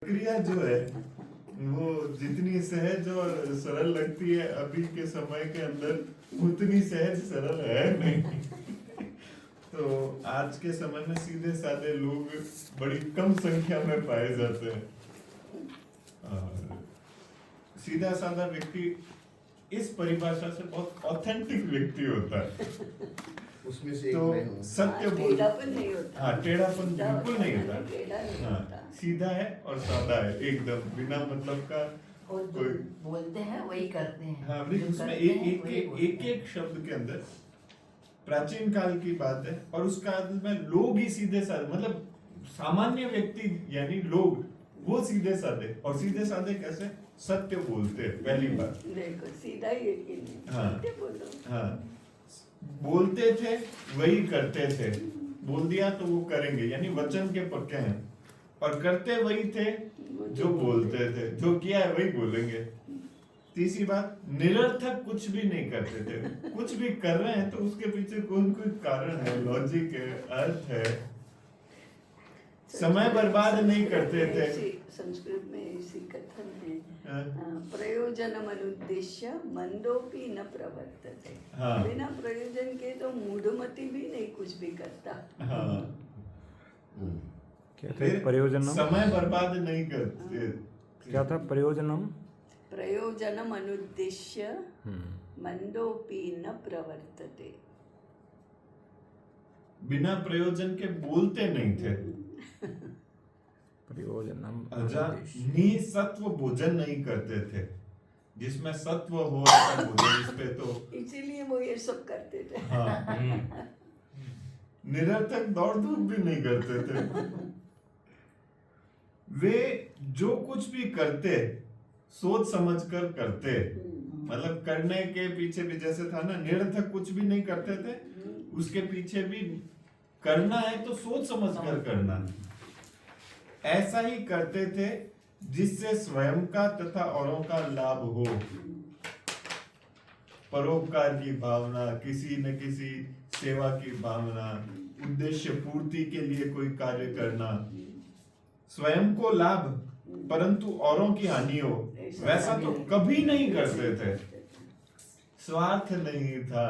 प्रक्रिया जो है वो जितनी सहज और सरल लगती है अभी के समय के अंदर उतनी सहज सरल है नहीं। तो आज के समय में सीधे साधे लोग बड़ी कम संख्या में पाए जाते हैं। और सीधा साधा व्यक्ति इस परिभाषा से बहुत ऑथेंटिक व्यक्ति होता है। उसमें से तो एक मैं हूँ। सत्य टेढ़ापन नहीं होता। हाँ, टेढ़ापन बिल्कुल नहीं टेढ़ा नहीं होता। होता। हाँ, सीधा है और सादा है एकदम बिना मतलब का। और जो कोई बोलते हैं वही करते हैं। हाँ, जो उसमें करते एक हैं एक वही एक बोलते एक हैं। एक शब्द के अंदर प्राचीन काल की बात है और उसका में लोग ही सीधे साधे मतलब सामान्य व्यक्ति यानी लोग वो सीधे साधे और सीधे साधे कैसे सत्य बोलते हैं पहली बात। देखो सीधा ही है कि नहीं? हाँ। सत्य बोलो। हाँ, बोलते थे वही करते थे, बोल दिया तो वो करेंगे यानी वचन के पक्के हैं और करते वही थे जो बोलते थे, जो किया है वही बोलेंगे। तीसरी बात, निरर्थक कुछ भी नहीं करते थे। कुछ भी कर रहे हैं तो उसके पीछे कोई कारण है, लॉजिक है, अर्थ है। समय बर्बाद नहीं करते थे। संस्कृत में ऐसी कथन है, हाँ। प्रयोजनम अनुद्देश्य मंदोपि न प्रवर्तते। हाँ। बिना प्रयोजन के तो मूढ़मति भी नहीं कुछ भी करता। हाँ, क्या था प्रयोजनम? समय बर्बाद नहीं करते। क्या था प्रयोजनम? प्रयोजनम अनुद्देश्य मंदोपि न प्रवर्तते। बिना प्रयोजन के बोलते नहीं थे। प्रयोजनम निसत्व भोजन नहीं करते थे, जिसमें सत्व हो ऐसा भोजन, इस पे तो इसीलिए वो ये सब करते थे। हाँ, निरर्थक दौड़ धूप भी नहीं करते थे। वे जो कुछ भी करते सोच समझ कर करते, मतलब करने के पीछे भी जैसे था ना, निरर्थक कुछ भी नहीं करते थे, उसके पीछे भी करना है तो सोच समझ कर करना। ऐसा ही करते थे जिससे स्वयं का तथा औरों का लाभ हो। परोपकार की भावना, किसी न किसी सेवा की भावना, उद्देश्य पूर्ति के लिए कोई कार्य करना, स्वयं को लाभ परंतु औरों की हानि हो, वैसा तो कभी नहीं करते थे। स्वार्थ नहीं था,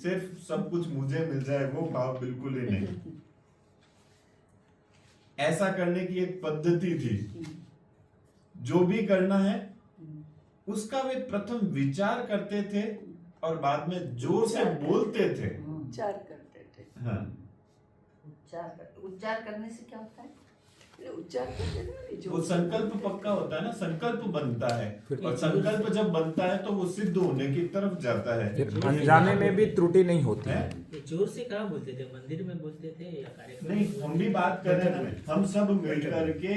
सिर्फ सब कुछ मुझे मिल जाए वो भाव बिल्कुल ही नहीं। ऐसा करने की एक पद्धति थी। जो भी करना है उसका वे प्रथम विचार करते थे और बाद में जोर से बोलते थे। उच्चार करते थे। हाँ, उच्चार करने से क्या होता है? उच्चार करते थे ना, जो वो संकल्प पक्का होता है ना, संकल्प बनता है और संकल्प जब बनता है तो वो सिद्ध होने की तरफ जाता है। फिर अनजाने में भी त्रुटि नहीं होती है। ये जोर से कहाँ बोलते थे? मंदिर में बोलते थे या कार्यक्रम? नहीं, हम भी बात कर रहे हैं ना, हम सब मिलकर के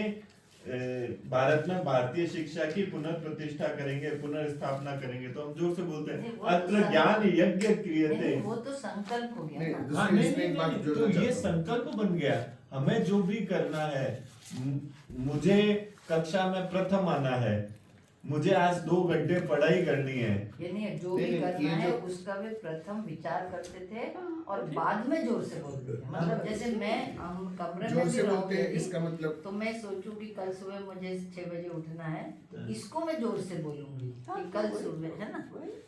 भारत में भारतीय शिक्षा की पुनर्प्रतिष्ठा करेंगे, पुनर्स्थापना करेंगे, तो हम जोर से बोलते हैं अत्र ज्ञान यज्ञ क्रियते। नहीं, वो तो संकल्प हो गया ना। हाँ, नहीं, तो ये संकल्प बन गया। हमें जो भी करना है, मुझे कक्षा में प्रथम आना है, मुझे आज 2 घंटे पढ़ाई करनी है, यानी जो भी करना है उसका वे प्रथम विचार करते थे और बाद में जोर से बोलते थे। मतलब जैसे हम कमरे में भी रहूंगी, इसका मतलब तो मैं सोचूं कि कल सुबह मुझे 6 बजे उठना है, तो इसको मैं जोर से बोलूंगी कि कल सुबह, है ना।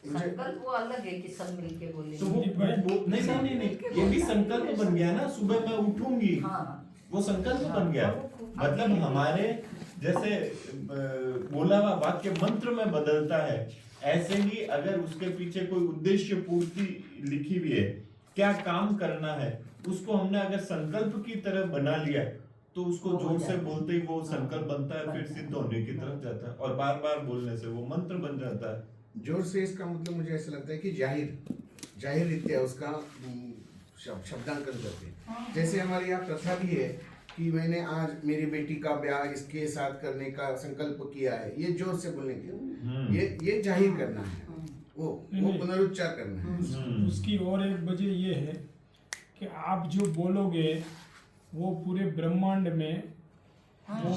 संकल्प वो अलग है कि सब मिलके बोलेंगे। तो वो नहीं, ये भी संकल्प बन गया ना, सुबह मैं उठूंगी, हाँ, वो संकल्प बन गया। मतलब हमारे जैसे बोला हुआ वाक्य मंत्र में बदलता है, ऐसे ही अगर उसके पीछे कोई उद्देश्य पूर्ति लिखी हुई है, क्या काम करना है, उसको हमने अगर संकल्प की तरह बना लिया तो उसको जोर से बोलते ही वो संकल्प बनता है, फिर सिद्ध होने की तरफ जाता है और बार बार बोलने से वो मंत्र बन जाता है। जोर से इसका मतलब मुझे ऐसा लगता है कि जाहिर रीत्या उसका शब्दांकन करते हैं। जैसे हमारे यहाँ प्रथा भी है कि मैंने आज मेरी बेटी का ब्याह इसके साथ करने का संकल्प किया है, ये जोर से बोलने के ये जाहिर करना है, वो पुनरुच्चार करना है। उसकी और एक वजह ये है कि आप जो बोलोगे वो पूरे ब्रह्मांड में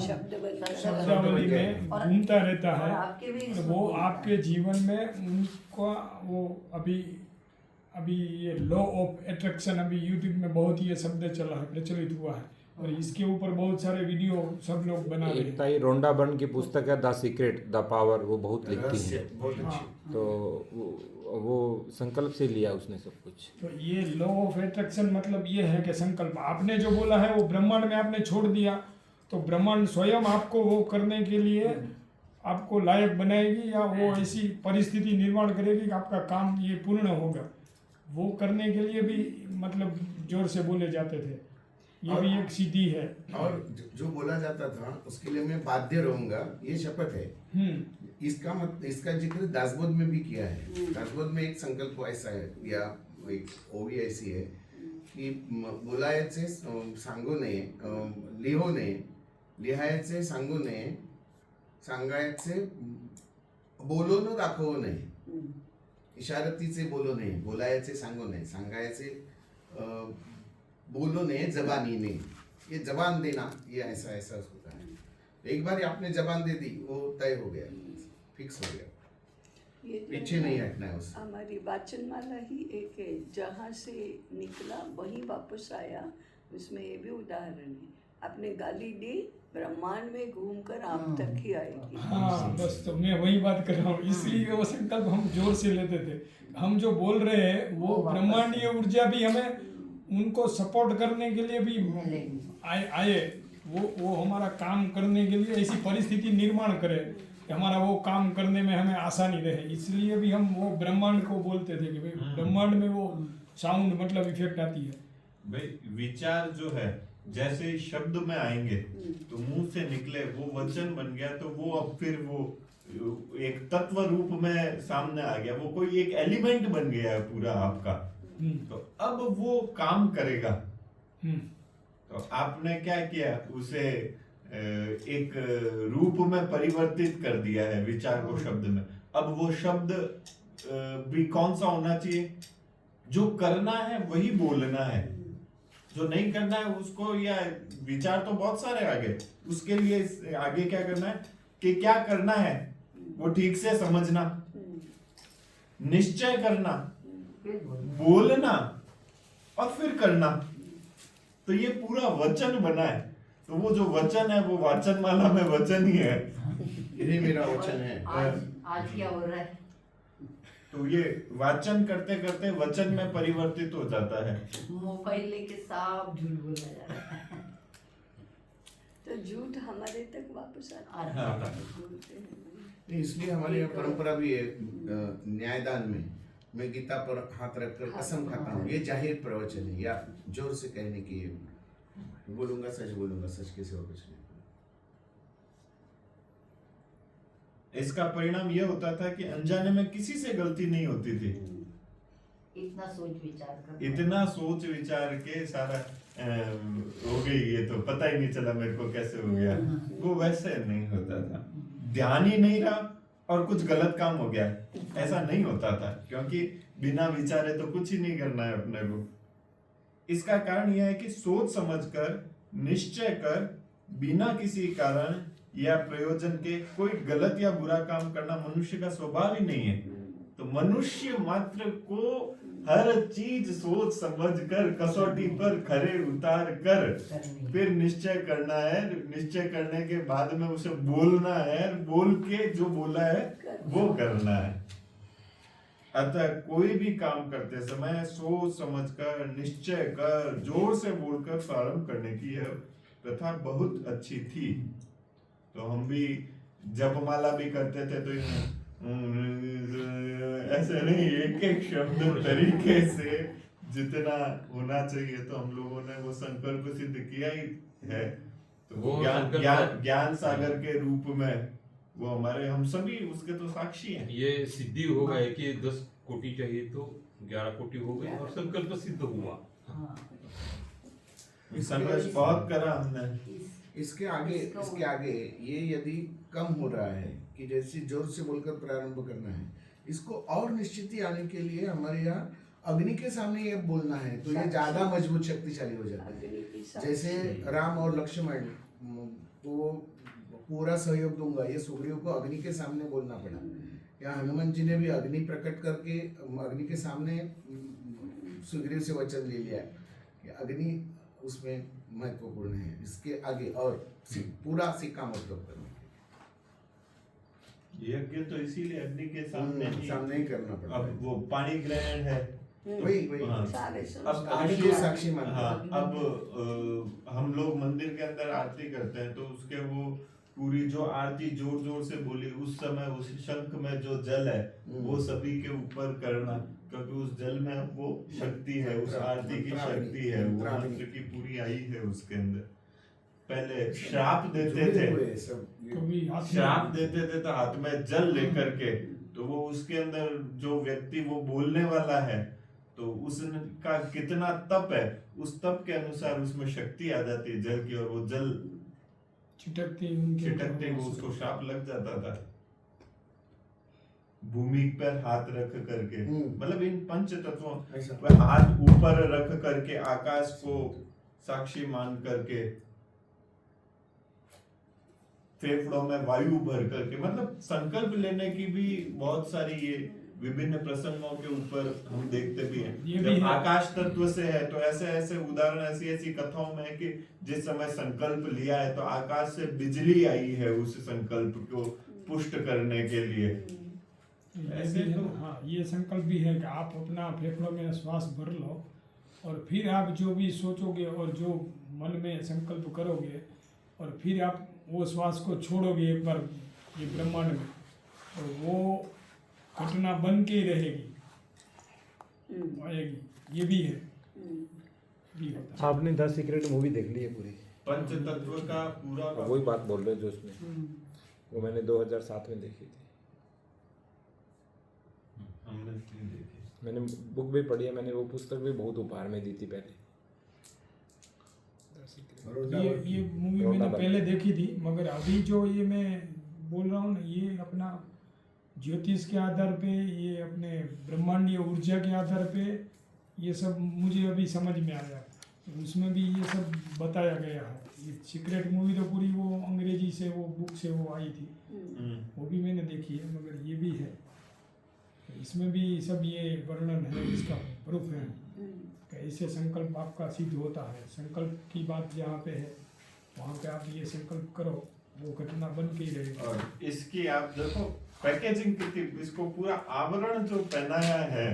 शब्दावली में घूमता रहता है और वो आपके जीवन में उनका वो अभी ये लॉ ऑफ अट्रैक्शन अभी यूट्यूब में बहुत ही ये शब्द चला है, प्रचलित हुआ है और इसके ऊपर बहुत सारे वीडियो सब लोग बना रहे एक हैं। ताई रोंडा बर्न की पुस्तक है द सीक्रेट द पावर, वो बहुत लिखती रहस्य है। बहुत अच्छी। हाँ, तो वो संकल्प से लिया उसने सब कुछ। तो ये लॉ ऑफ अट्रैक्शन मतलब ये है कि संकल्प आपने जो बोला है वो ब्रह्मांड में आपने छोड़ दिया, तो ब्रह्मांड स्वयं आपको वो करने के लिए आपको लायक बनाएगी, या वो ऐसी परिस्थिति निर्माण करेगी कि आपका काम ये पूर्ण होगा। वो करने के लिए भी मतलब जोर से बोले जाते थे, ये भी एक सीधी है। और जो बोला जाता था उसके लिए मैं बाध्य रहूंगा, ये शपथ है। इसका जिक्र दासबोध में भी किया है। दासबोध में एक संकल्प ऐसा है या एक ओवी ऐसी है कि बोलायचे सांगूने लिहोने, लिहायचे सांगूने, सांगायचे बोलो न दाखवू नये, इशारतीचे बोलो नये, बोलायचे सांगू नये, सांगायचे बोलो नये, जबानी ने, ये जबान देना, ये ऐसा ऐसा होता है। एक बार आपने जबान दे दी वो तय हो गया, फिक्स हो गया, ये जो पीछे नहीं हटना है उससे। हमारी वाचनमाला ही एक है, जहाँ से निकला वहीं वापस आया, उसमें ये भी उदाहरण है। आपने गाली दी, ब्रह्मांड में घूमकर आप तक ही आएगी। हाँ बस, तो मैं वही बात कर रहा हूँ, इसलिए वो संकल्प हम जोर से लेते थे। हम जो बोल रहे हैं वो ब्रह्मांडीय ऊर्जा भी हमें उनको सपोर्ट करने के लिए भी आए वो हमारा काम करने के लिए ऐसी परिस्थिति निर्माण करे कि हमारा वो काम करने में हमें आसानी रहे। इसलिए भी हम वो ब्रह्मांड को बोलते थे कि भाई ब्रह्मांड में वो साउंड मतलब इफेक्ट आती है। भाई विचार जो है जैसे ही शब्द में आएंगे तो मुंह से निकले वो वचन बन गया, तो वो अब फिर वो एक तत्व रूप में सामने आ गया, वो कोई एक एलिमेंट बन गया है पूरा आपका। तो अब वो काम करेगा। तो आपने क्या किया, उसे एक रूप में परिवर्तित कर दिया है विचार को शब्द में। अब वो शब्द भी कौन सा होना चाहिए, जो करना है वही बोलना है, जो नहीं करना है उसको, या विचार तो बहुत सारे आगे, उसके लिए आगे क्या करना है कि क्या करना है वो ठीक से समझना, निश्चय करना, बोलना और फिर करना। तो ये पूरा वचन बना है। तो वो जो वचन है वो वाचनमाला में वचन ही है। यही मेरा वचन है। आज क्या हो रहा है? तो ये वाचन करते करते वचन में परिवर्तित हो जाता है। मोबाइल लेके सब झूठ बोला जा रहा है। तो झूठ हमारे तक वापस आता है। हाँ। बोलते हैं। नहीं, इसलिए हमारी यहाँ परंपरा भी है, न्यायदान में मैं गीता पर हाथ रखकर कसम खाता हूँ, ये जाहिर प्रवचन है, या जोर से कहने की बोलूंगा सच के सिवा कुछ नहीं। इसका परिणाम यह होता था कि अनजाने में किसी से गलती नहीं होती थी। इतना सोच विचार कर, इतना सोच विचार के सारा हो गई, ये तो पता ही नहीं चला मेरे को कैसे हो गया। वो वैसे नहीं होता था, ध्यान ही नहीं रहा और कुछ गलत काम हो गया, ऐसा नहीं होता था, क्योंकि बिना विचारे तो कुछ ही नहीं करना है अपने को। इसका कारण यह है कि सोच समझकर निश्चय कर बिना किसी कारण या प्रयोजन के कोई गलत या बुरा काम करना मनुष्य का स्वभाव ही नहीं है। तो मनुष्य मात्र को हर चीज सोच समझ कर कसौटी पर खरे उतार कर फिर निश्चय करना है। निश्चय करने के बाद में उसे बोलना है, बोल के जो बोला है वो करना है। अतः कोई भी काम करते समय सोच समझकर निश्चय कर जोर से बोलकर प्रारंभ करने की यह प्रथा बहुत अच्छी थी। तो हम भी जपमाला भी करते थे तो ऐसे नहीं, एक एक शब्द तरीके से जितना होना चाहिए, तो हम लोगों ने वो संकल्प सिद्ध किया ही है। तो वो ज्ञान सागर के रूप में वो हमारे, हम सभी उसके तो साक्षी हैं। ये सिद्धि हो गए कि 10 कोटि चाहिए तो 11 कोटि हो गए और संकल्प सिद्ध हुआ। संघर्ष बहुत करा हमने। इसके आगे ये यदि कम हो रहा है कि जैसे जोर से बोलकर प्रारंभ करना है, इसको और निश्चिती आने के लिए हमारे यहाँ अग्नि के सामने ये बोलना है, तो ये ज्यादा मजबूत शक्तिशाली हो जाता है। जैसे राम और लक्ष्मण को पूरा सहयोग दूंगा, ये सुग्रीव को अग्नि के सामने बोलना पड़ा। या हनुमान जी ने भी अग्नि प्रकट करके अग्नि के सामने सुग्रीव से वचन ले लिया कि अग्नि उसमें महत्वपूर्ण है, इसके आगे और पूरा सिक्का मतलब करना, यज्ञ तो इसीलिए अग्नि के सामने ही सामने ही करना पड़ता अब है। वो पानी ग्रहण है। वही हाँ। सारे अब संस्कार अग्नि को साक्षी मानते हैं। हाँ, अब हम लोग मंदिर के अंदर आरती करते हैं तो उसके वो पूरी जो आरती जोर जोर से बोली उस समय उस शंख में जो जल है वो सभी के ऊपर करना, क्योंकि उस जल में वो शक्ति है, उस आरती की शक्ति है, वो मंत्र की पूरी आई है उसके अंदर। पहले श्राप देते थे, कभी हाथ में- श्राप देते थे तो हाथ में जल लेकर के, तो वो उसके अंदर जो व्यक्ति वो बोलने वाला है तो उसका कितना तप है उस तप के अनुसार उसमें शक्ति आ जाती है जल की, और वो जल छिटकते उनके छिटकते वो उसको श्राप लग जाता था। भूमि पर हाथ रख करके, मतलब इन पंच तत्वों ऐसा। पर हाथ ऊपर रख करके आकाश को साक्षी मान करके, फेफड़ों में वायु भर करके, मतलब संकल्प लेने की भी बहुत सारी ये विभिन्न प्रसंगों के ऊपर हम देखते भी हैं। ये भी जब है। आकाश तत्व से है तो ऐसे ऐसे उदाहरण ऐसी ऐसी कथाओं में है कि जिस समय संकल्प लिया है तो आकाश से बिजली आई है उस संकल्प को पुष्ट करने के लिए। ये ऐसे भी है तो- ना, हाँ, ये संकल्प भी है कि आप अपना फेफड़ों में श्वास भर लो और फिर आप जो भी सोचोगे और जो मन में संकल्प करोगे और फिर आप वो श्वास को छोड़ोगे एक बार ये ब्रह्मांड में, तो वो घटना बन के ही रहेगी, आएगी। ये भी है, भी होता है। आपने 10 सीक्रेट मूवी देख ली है पूरी? पंच तत्व का पूरा वही बात बोल रहे हो जो उसमें, वो मैंने 2007 में देखी थी। हमने नहीं देखी। मैंने बुक भी पढ़ी है, मैंने वो पुस्तक भी बहुत उपहार में दी थी पहले। ये मूवी मैंने पहले देखी थी, मगर अभी जो ये मैं बोल रहा हूँ ना, ये अपना ज्योतिष के आधार पे, ये अपने ब्रह्मांडीय ऊर्जा के आधार पे ये सब मुझे अभी समझ में आया। उसमें भी ये सब बताया गया है। ये सीक्रेट मूवी तो पूरी वो अंग्रेजी से वो बुक से वो आई थी, वो भी मैंने देखी है, मगर ये भी है, इसमें भी सब ये वर्णन है, इसका प्रूफ है कि ऐसे संकल्प आपका सिद्ध होता है। संकल्प की बात जहाँ पे है वहाँ पे आप ये संकल्प करो, वो घटना बन के ही रहेगी। और इसकी आप देखो पैकेजिंग कितनी, इसको पूरा आवरण जो पहनाया है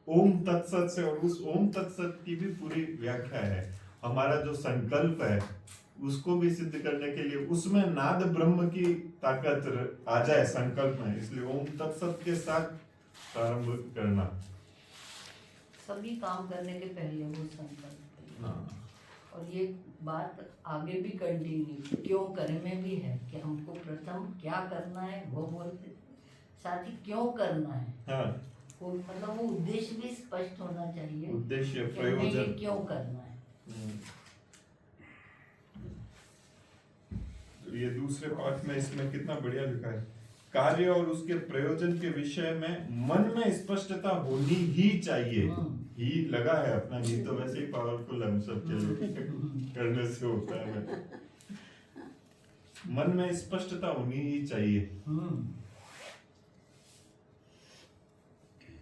ओम तत्सत से, और उस ओम तत्सत की भी पूरी व्याख्या है। हमारा जो संकल्प है उसको भी सिद्ध करने के लिए उसमें नाद ब्रह्म की ताकत आ जाए संकल्प में, इसलिए ओम तत्सत के साथ प्रारंभ करना। सभी काम करने के पहले वो संकल्प। हाँ। और ये बात आगे भी कंटिन्यू क्यों करें में भी है कि हमको प्रथम क्या करना है वो बोलते, साथ ही क्यों करना है, हाँ, वो मतलब वो उद्देश्य भी स्पष्ट होना चाहिए उद्देश्य कि हमें ये प्रयोजन। क्यों करना है। ये दूसरे पार्ट में इसमें कितना बढ़िया लिखा है, कार्य और उसके प्रयोजन के विषय में मन में स्पष्टता होनी ही चाहिए। ही लगा है अपना, ही तो वैसे ही पावरफुल है हम सबके लिए करने से होता है। मन में स्पष्टता होनी ही चाहिए।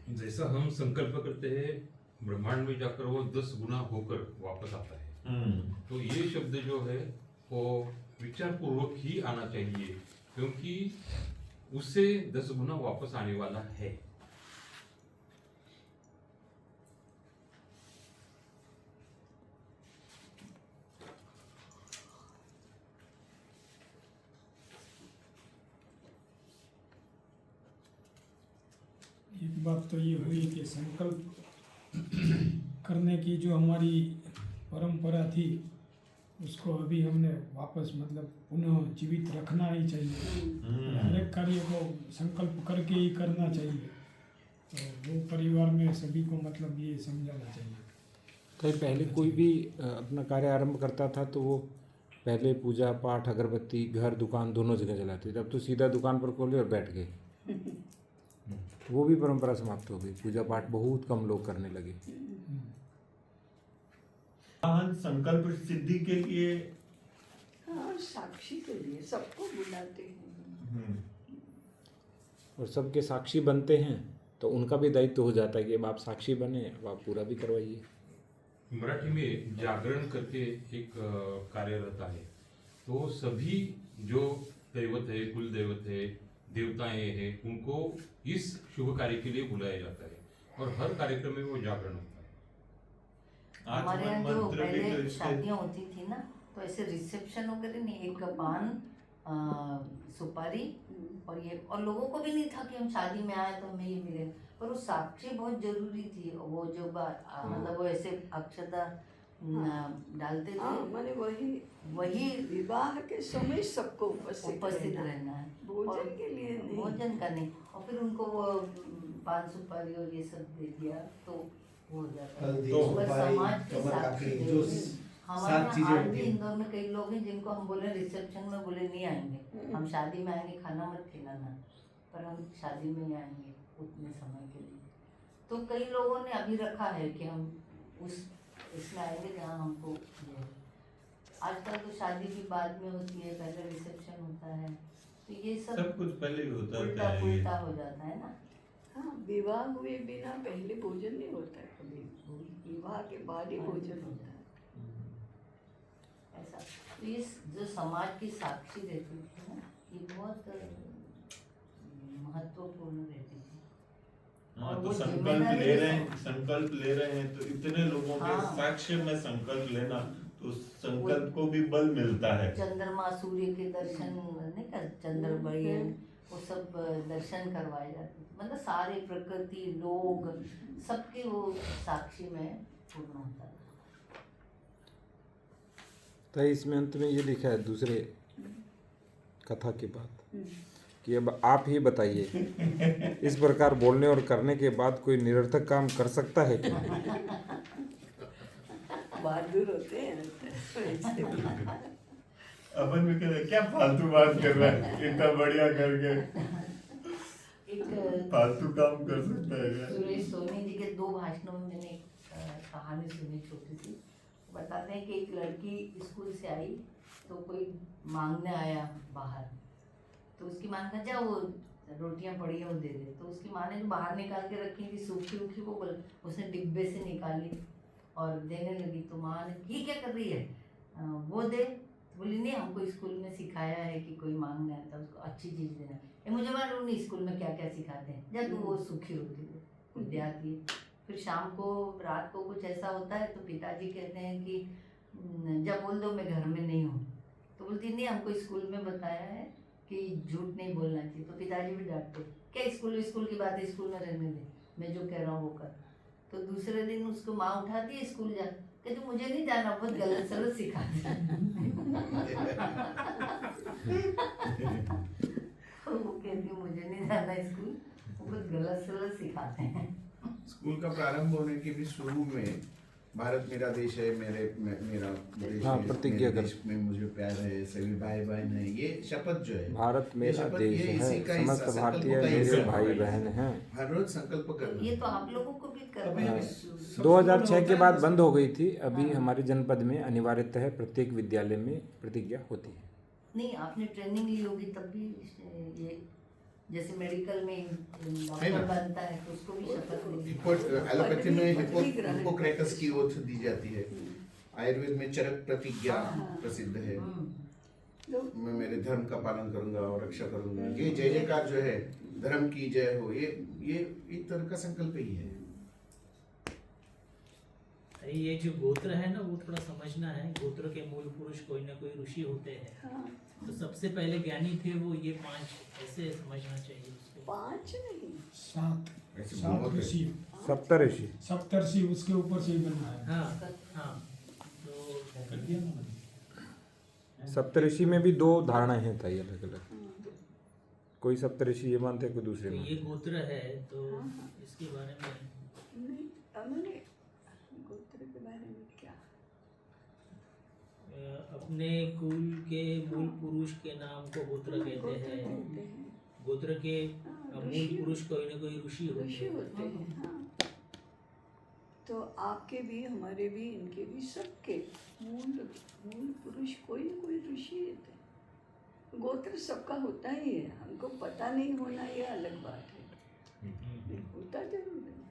जैसा हम संकल्प करते हैं ब्रह्मांड में जाकर वो 10 गुना होकर वापस आता है। तो ये शब्द जो है वो विचार पूर्वक ही आना चाहिए, क्योंकि उससे 10 गुना वापस आने वाला है। एक बात तो ये हुई कि संकल्प करने की जो हमारी परंपरा थी उसको अभी हमने वापस मतलब पुनः जीवित रखना ही चाहिए। हर एक कार्य को संकल्प करके ही करना चाहिए। तो वो परिवार में सभी को मतलब ये समझाना चाहिए। तो पहले कोई भी अपना कार्य आरंभ करता था तो वो पहले पूजा पाठ अगरबत्ती घर दुकान दोनों जगह चलाते थे। अब तो सीधा दुकान पर खोले और बैठ गए। वो भी परंपरा समाप्त हो गई। पूजा पाठ बहुत कम लोग करने लगे। महान संकल्प सिद्धि के लिए हाँ, साक्षी के लिए सबको बुलाते हैं। और सबके साक्षी बनते हैं तो उनका भी दायित्व हो जाता है कि अब आप साक्षी बने, अब आप पूरा भी करवाइए। मराठी में जागरण करके एक कार्य रहता है। तो सभी जो दैवत है, कुल दैवत है, देवताएं हैं, उनको इस शुभ कार्य के लिए बुलाया जाता है और हर कार्यक्रम में वो जागरण होता है। हमारे यहाँ जो मंत्र भी तो पहले इसके- शादियाँ होती थी ना, तो ऐसे रिसेप्शन वगैरह नहीं, एक पान सुपारी और ये, और लोगों को भी नहीं था कि हम शादी में आए तो हमें ये मिले, पर वो साक्षी बहुत जरूरी थी। वो जो मतलब वो ऐसे अक्षता डालते हाँ, थे, मैंने वही विवाह के समय सबको उपस्थित रहना है, भोजन और के लिए नहीं। भोजन का नहीं। और फिर उनको वो पान सुपारी और ये सब दे दिया तो वो हो जाता है। हल्दी, तो पर सुपारी, समाज की कमर साक्षी काकड़ी, जरूरी जो है। हमारे सात यहाँ चीजें आज होती भी हैं। इंदौर में कई लोग हैं जिनको हम बोले रिसेप्शन में, बोले नहीं आएंगे, हम शादी में आएंगे, खाना मत खिलाना, पर हम शादी में ही आएंगे उतने समय के लिए। तो कई लोगों ने अभी रखा है कि हम उस इसमें आएंगे जहाँ हमको ये है। आजकल तो शादी भी बाद में होती है, पहले रिसेप्शन होता है, तो ये सब कुछ पहले ही होता उल्टा है ये। पुल्टा हो जाता है ना। हाँ, विवाह हुए बिना पहले भोजन नहीं होता है कभी, विवाह के बाद ही भोजन होता है। ऐसा तो ये जो समाज की साक्षी रहती थी ना, ये बहुत महत्वपूर्ण रहती थी। हाँ, और तो वो संकल्प जिम्मेदारी ले भी रहे हैं, संकल्प ले रहे हैं, तो इतने लोगों के हाँ। साक्ष्य में संकल्प लेना, तो संकल्प को भी बल मिलता है। चंद्रमा सूर्य के दर्शन नहीं कर, चंद्र बड़े वो सब दर्शन करवाए जाते थे, मतलब सारे प्रकृति लोग सबके वो साक्षी में पूर्ण होता था। तो इसमें अंत में ये लिखा है दूसरे कथा के बाद कि अब आप ही बताइए, इस प्रकार बोलने और करने के बाद कोई निरर्थक काम कर सकता है क्या? बहादुर होते हैं ऐसे भी। अपन भी कहते हैं, क्या फालतू बात कर रहा है, इतना बढ़िया करके एक फालतू काम कर सकता है क्या? सुरेश सोनी जी के 2 भाषणों में मैंने एक कहानी सुनी छोटी सी। बताते हैं कि एक लड़की स्कूल से आई तो कोई मांगने आया बाहर, तो उसकी माँ ने कहा जा वो रोटियां पड़ी हैं वो दे दे। तो उसकी माँ ने जो बाहर निकाल के रखी थी सूखी रूखी, वो उसने डिब्बे से निकाली और देने लगी। तो माँ ने ये क्या कर रही है, वो दे। तो बोली नहीं, हमको स्कूल में सिखाया है कि कोई मांगने आता है उसको अच्छी चीज़ देना। ये मुझे मालूम नहीं स्कूल में क्या क्या सिखाते हैं, जब तू वो सूखी रोटी दे, कोई दे आती है। फिर शाम को रात को कुछ ऐसा होता है तो पिताजी कहते हैं कि जब बोल दो मैं घर में नहीं हूँ। तो बोलती नहीं, हमको स्कूल में बताया है कि झूठ नहीं बोलना चाहिए। तो पिताजी भी डांटते, क्या स्कूल की बात है, स्कूल में रहने दे, मैं जो कह रहा हूँ वो कर। तो दूसरे दिन उसको माँ उठाती है स्कूल जा, कहती मुझे नहीं जाना, बहुत गलत सलत सिखाते हैं। वो कहती है मुझे नहीं जाना स्कूल, वो बहुत गलत सलत सिखाते हैं। स्कूल का प्रारंभ होने के भी शुरू में भारत मेरा देश है, मेरा देश हाँ, है, प्रतिज्ञा मेरे कर- देश में मुझे प्यार है, सभी भाई बहन है, ये शपथ जो है, भारत ये मेरा शपथ, देश ये है, इसी का हिस्सा, समस्त संकल्प भारतीय का मेरे हिस्सा भाई है। बहन हैं। हर रोज संकल्प करना। ये तो आप लोगों को भी करना अभी है। 2006 के बाद बंद हो गई थी, अभी हमारे जनपद में अनिवार्यतः प्रत्येक विद्यालय में प्रतिज्ञा होती है। नहीं, आपने ट्रेनिंग ली होगी तब भी ये, जैसे मेडिकल में है डॉक्टर ना? बनता है तो उसको भी शपथ लेनी एलोपैथी में पदवी ग्रहण हिप्पोक्रेटस की ओथ दी जाती है। आयुर्वेद में चरक प्रतिज्ञा हाँ। प्रसिद्ध है। लोग मैं मेरे धर्म का पालन करूंगा और रक्षा करूंगा, ये जय जयकार जो है, धर्म की जय हो, ये एक तरह का संकल्प ही है। अरे ये जो गोत्र है ना वो थोड़ा समझना है। गोत्र के मूल पुरुष कोई ना कोई ऋषि होते हैं, हाँ, तो सबसे पहले ज्ञानी थे वो, ये 5 ऐसे समझना चाहिए उसको। 5 नहीं, 7 ऐसे 7 बहुत है। ऋषि, सप्तऋषि। सप्तर्षि उसके ऊपर से ही बनना है। हाँ हाँ, तो सप्तऋषि में भी 2 धारणाएं हैं ताई, अलग अलग। कोई सप्तऋषि ये मानते हैं, कोई दूसरे तो ये मानते हैं। गोत्र है, तो हाँ। इसके बारे में नहीं, मैंने गोत्र के बारे में क्या, अपने कुल के मूल पुरुष के नाम को गोत्र कहते गोत्र हैं। कहते हैं। गोत्र के हाँ, मूल ऋषि- पुरुष कोई ना कोई ऋषि होते ऋषि हैं। होते हैं, हाँ। तो आपके भी, हमारे भी, इनके भी, सबके मूल पुरुष कोई ना कोई ऋषि रहते हैं। गोत्र सबका होता ही है, हमको पता नहीं होना ये अलग बात है, होता जरूर है।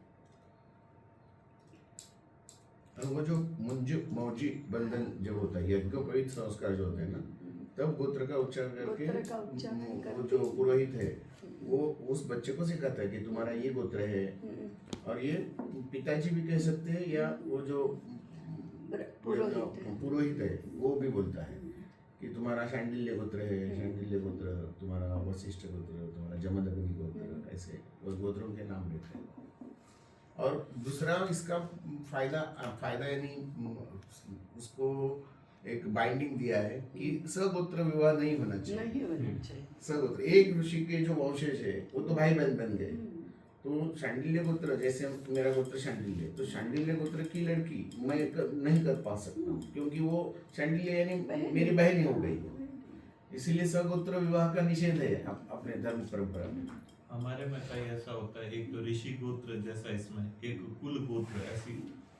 और वो जो मुंज मौजी बंधन जब होता है, यज्ञोपवीत संस्कार जो होते हैं ना, तब गोत्र का उच्चारण करके गोत्र का उच्चारण वो करके। जो पुरोहित है वो उस बच्चे को सिखाता है कि तुम्हारा ये गोत्र है। और ये पिताजी भी कह सकते हैं या वो जो पुरोहित है वो भी बोलता है कि तुम्हारा शांडिल्य गोत्र है, शांडिल्य गोत्र, तुम्हारा वशिष्ठ गोत्र, तुम्हारा जमदग्नि गोत्र, ऐसे उस गोत्रों के नाम रहते हैं। और दूसरा इसका फायदा यानी उसको एक बाइंडिंग दिया है कि सगोत्र विवाह नहीं होना चाहिए। नहीं होना चाहिए। सगोत्र एक ऋषि के जो वंशज है वो तो भाई बहन बन गए। तो शांडिल्य गोत्र, जैसे मेरा गोत्र शांडिल्य, तो शांडिल्य गोत्र की लड़की मैं नहीं कर पा सकता क्योंकि वो शांडिल्य यानी मेरी बहन ही हो गई। इसीलिए सगोत्र विवाह का निषेध है अपने धर्म परंपरा में। हमारे में कई ऐसा होता है, एक ऋषि गोत्र जैसा इसमें, एक कुल गोत्र, ऐसी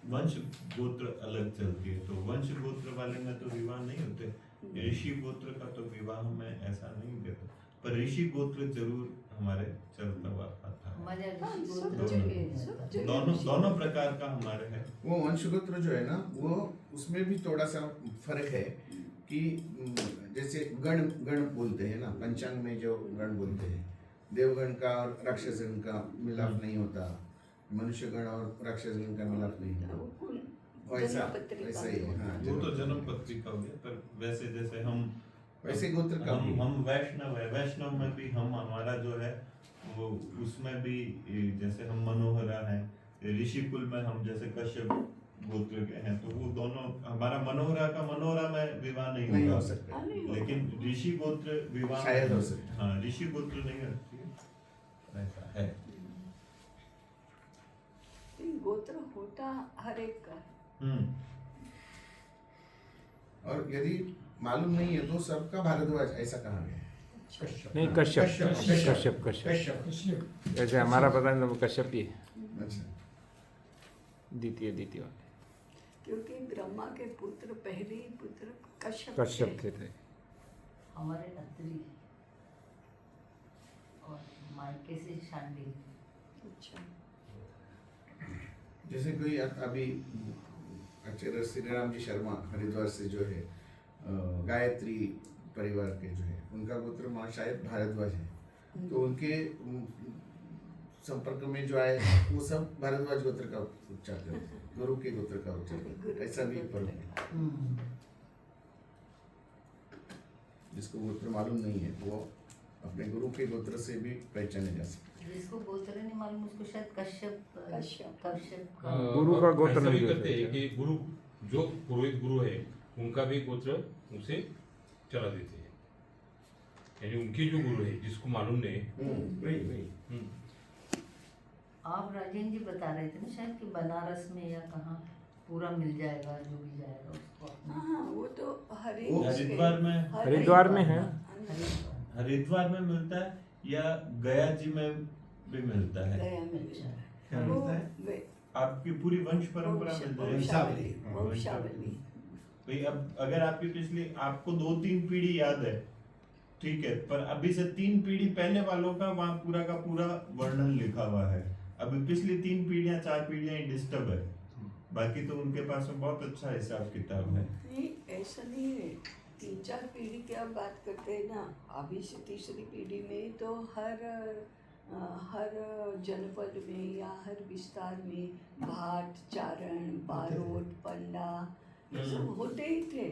वंश गोत्र अलग चलती है। तो वंश गोत्र वाले में तो विवाह नहीं होते। ऋषि गोत्र का तो विवाह में ऐसा नहीं देता, पर ऋषि गोत्र जरूर हमारे चलता हुआ आता है। हमारे हाँ, ऋषि सब गोत्र जगह, में सब होता है। जगह। दोनों प्रकार का हमारे है। वो वंशगोत्र जो है ना, वो उसमें भी थोड़ा सा फर्क है कि जैसे गण बोलते हैं ना, पंचांग में जो गण बोलते हैं, देवगण का और राक्षसगण का मिलाप नहीं होता, मनुष्यगण और राक्षसगण का मिलाप नहीं होता। वैसा वैसा ही है। हाँ, वो तो जन्म पत्रिका हो गया, पर वैसे जैसे हम वैसे गोत्र का भी है। हम वैष्णव है, वैष्णव में भी हम हमारा जो है वो उसमें भी जैसे हम मनोहरा है, ऋषि कुल में हम जैसे कश्यप गोत्र के हैं, तो वो दोनों हमारा मनोहरा में विवाह नहीं हो होगा, सकता। लेकिन ऋषि गोत्र विवाह शायद हो सकता। हाँ, ऋषि गोत्र नहीं होती है, ऐसा है। गोत्र होता हर एक का है। और यदि मालूम नहीं है तो सबका भारद्वाज ऐसा कहा गया है। नहीं, कश्यप कश्यप, कश्यप कश्यप कश्यप। जैसे हमारा पता नहीं, वो कश्यप ही है। अच्छा, द्वितीय वाले क्योंकि ब्रह्मा के पुत्र, पहले ही पुत्र कश्यप कश्यप थे। हमारे अत्रि और मायके से शांडिल। अच्छा। जैसे कोई अभी आचार्य श्री राम जी शर्मा हरिद्वार से जो है गायत्री परिवार के जो है, उनका गोत्र मां शायद भारद्वाज है। तो उनके संपर्क में जो आए वो सब भारद्वाज गोत्र का उच्चार करते हैं, गुरु के गोत्र का उच्चार। ऐसा भी फर्क है। जिसको गोत्र मालूम नहीं है वो अपने गुरु के गोत्र से भी पहचाने जा सकते। जिसको गोत्र नहीं मालूम उसको शायद कश्यप का गुरु का गोत्र ऐसा भी नहीं करते हैं होता। कि गुरु जो पुरोहित गुरु है उनका भी गोत्र उसे चला देते हैं, यानी उनके जो गुरु है जिसको मालूम नहीं वही आप राजेंद्र जी बता रहे थे ना शायद कि बनारस में या कहाँ पूरा मिल जाएगा, जो भी जाएगा उसको अपना। हाँ, वो तो हरिद्वार में है। हरिद्वार में मिलता है या गया जी में भी मिलता है। गया मिलता है। क्या वो मिलता है? वे- आपकी पूरी वंश परंपरा मिल जाएगी। वंशावली, वंशावली। भाई अब अगर आपकी पिछली आपको 2-3 पीढ़ी याद है, ठीक है, पर अभी से 3 पीढ़ी पहले वालों का वहाँ पूरा का पूरा वर्णन लिखा हुआ है। अभी पिछली 3 पीढ़ियां 4 पीढ़ियां डिस्टर्ब है, बाकी तो उनके पास में बहुत अच्छा हिसाब किताब है। नहीं, ऐसा नहीं है। 3-4 पीढ़ी की आप बात करते हैं ना, अभी से तीसरी पीढ़ी में तो हर जनपद में या हर विस्तार में भाट, चारण, बारोट, पंडा ये सब होते ही थे।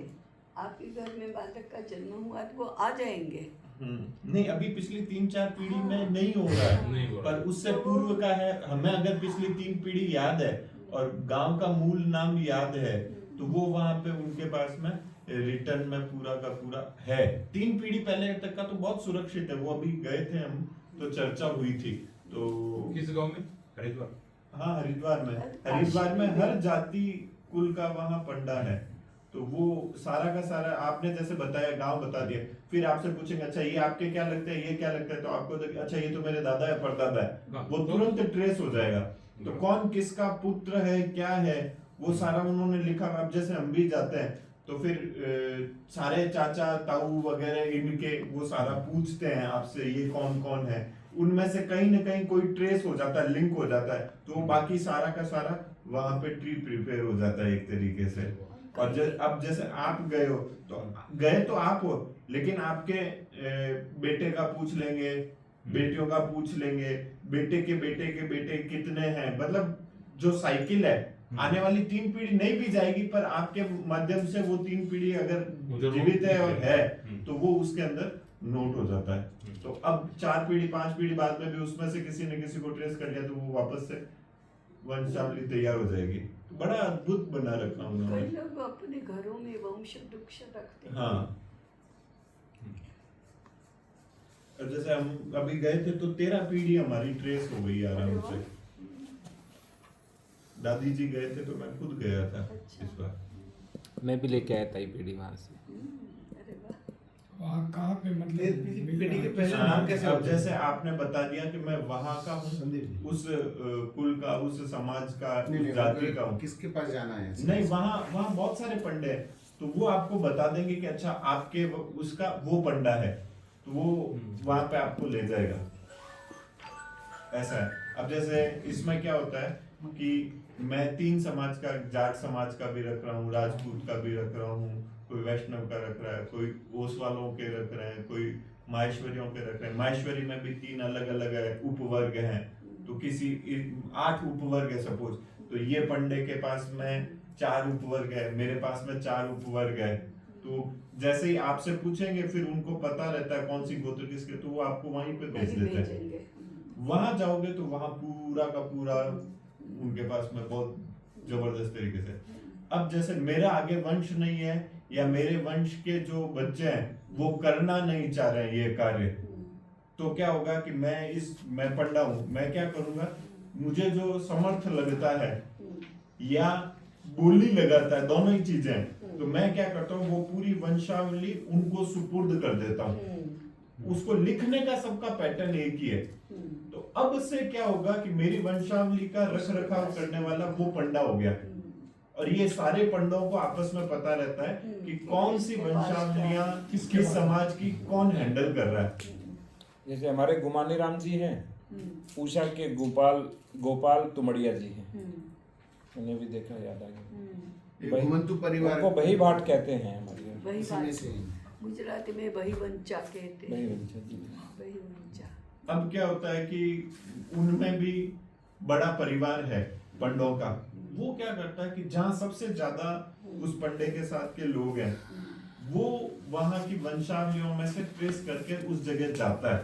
आपके घर में बालक का जन्म हुआ तो वो आ जाएंगे। नहीं, अभी पिछली 3-4 पीढ़ी में नहीं हो रहा है, नहीं हो रहा पर उससे पूर्व का है। हमें अगर पिछली 3 पीढ़ी याद है और गांव का मूल नाम याद है, तो वो वहां पे उनके पास में रिटर्न में पूरा का पूरा है। 3 पीढ़ी पहले तक का तो बहुत सुरक्षित है। वो अभी गए थे हम, तो चर्चा हुई थी। तो किस गांव में? हरिद्वार। हाँ, हरिद्वार में हर जाति कुल का वहाँ पंडा है। तो वो सारा का सारा आपने जैसे बताया, गांव बता दिया, फिर आपसे पूछेंगे अच्छा ये आपके क्या लगता है, ये क्या लगता है, तो आपको अच्छा ये तो मेरे दादा है, परदादा है, वो तुरंत ट्रेस हो जाएगा। तो कौन किसका पुत्र है, क्या है, वो सारा उन्होंने लिखा। अब जैसे हम भी जाते हैं तो फिर सारे चाचा ताऊ वगैरह इनके वो सारा पूछते हैं आपसे, ये कौन कौन है, उनमें से कहीं ना कहीं कोई ट्रेस हो जाता है, लिंक हो जाता है, तो वो बाकी सारा का सारा वहां पे ट्री प्रिपेयर हो जाता है एक तरीके से। और अब जैसे आप गए हो, तो गए तो आप हो, लेकिन आपके बेटे का पूछ लेंगे, बेटियों का पूछ लेंगे, बेटे के बेटे कितने हैं, मतलब जो साइकिल है आने वाली 3 पीढ़ी नहीं भी जाएगी, पर आपके माध्यम से वो 3 पीढ़ी अगर जीवित है और है तो वो उसके अंदर नोट हो जाता है। तो अब 4 पीढ़ी 5 पीढ़ी बाद में भी उसमें से किसी ने किसी को ट्रेस कर लिया तो वो वापस से वंशावली तैयार हो जाएगी। तो बड़ा अद्भुत बना रखा उन्होंने। कई लोग अपने घरों में वंश वृक्ष रखते हैं। हाँ, जैसे हम अभी गए थे तो 13 पीढ़ी हमारी ट्रेस हो गई आराम से। दादी जी गए थे तो मैं खुद गया था इस बार। मैं भी लेके आया था ये पीढ़ी वहाँ से। अरे वाह। वहाँ कहाँ पे मतलब पीढ़ी के पहले नाम कैसे अब होते हैं? जैसे आपने बता दिया कि मैं वहाँ का हूँ, उस कुल का, उस समाज का, नहीं, उस नहीं, जाति का हूँ। किसके पास जाना है? नहीं, वहाँ बहुत सारे पंडे हैं, तो वो आपको बता देंगे कि अच्छा आपके उसका वो पंडा है, तो वो वहां पे आपको ले जाएगा। ऐसा है। अब जैसे इसमें क्या होता है कि मैं 3 समाज का, जाट समाज का भी रख रहा हूँ, राजपूत का भी रख रहा हूँ, कोई वैष्णव का रख रहा है, कोई ओस वालों के रख रहे हैं, कोई माहेश्वरियों के रख रहे हैं। माहेश्वरी में भी 3 अलग अलग उपवर्ग हैं, तो किसी 8 उपवर्ग है सपोज, तो ये पंडे के पास में 4 उपवर्ग है, मेरे पास में 4 उपवर्ग है। तो जैसे ही आपसे पूछेंगे फिर उनको पता रहता है कौन सी गोत्र किसके, तो वो आपको वहीं पे भेज देते हैं। भेजेंगे। वहां जाओगे तो वहां पूरा का पूरा उनके पास में बहुत जबरदस्त तरीके से। अब जैसे मेरा आगे वंश नहीं है, या मेरे वंश के जो बच्चे हैं वो करना नहीं चाह रहे हैं ये कार्य, तो क्या होगा कि मैं पंडा हूं, मैं क्या करूंगा, मुझे जो समर्थ लगता है या बोली लगाता है, दोनों ही चीजें हैं, तो मैं क्या करता हूँ वो पूरी वंशावली उनको सुपुर्द कर देता हूँ। उसको लिखने का सबका पैटर्न एक ही है। तो अब से क्या होगा कि मेरी वंशावली का रख रखाव करने वाला वो पंडा हो गया, और ये सारे पंडों को आपस में पता रहता है कि कौन सी वंशावलियां किस समाज की कौन हैंडल कर रहा है। जैसे हमारे गुमानी राम जी हैं, उषा के गोपाल तुमड़िया जी हैं, उन्हें भी देखा, याद आ गया। घुमंतु परिवार उनको बही भाट कहते हैं हमारे यहाँ। वही उसी में बात, से ही। गुजराती में वही वंचा कहते बही हैं। वंशज जी। वही वंचा। अब क्या होता है कि उनमें भी बड़ा परिवार है पंडों का, वो क्या करता है कि जहाँ सबसे ज्यादा उस पंडे के साथ के लोग हैं, वो वहां की वंशावलियों में से ट्रेस करके उस जगह जाता है,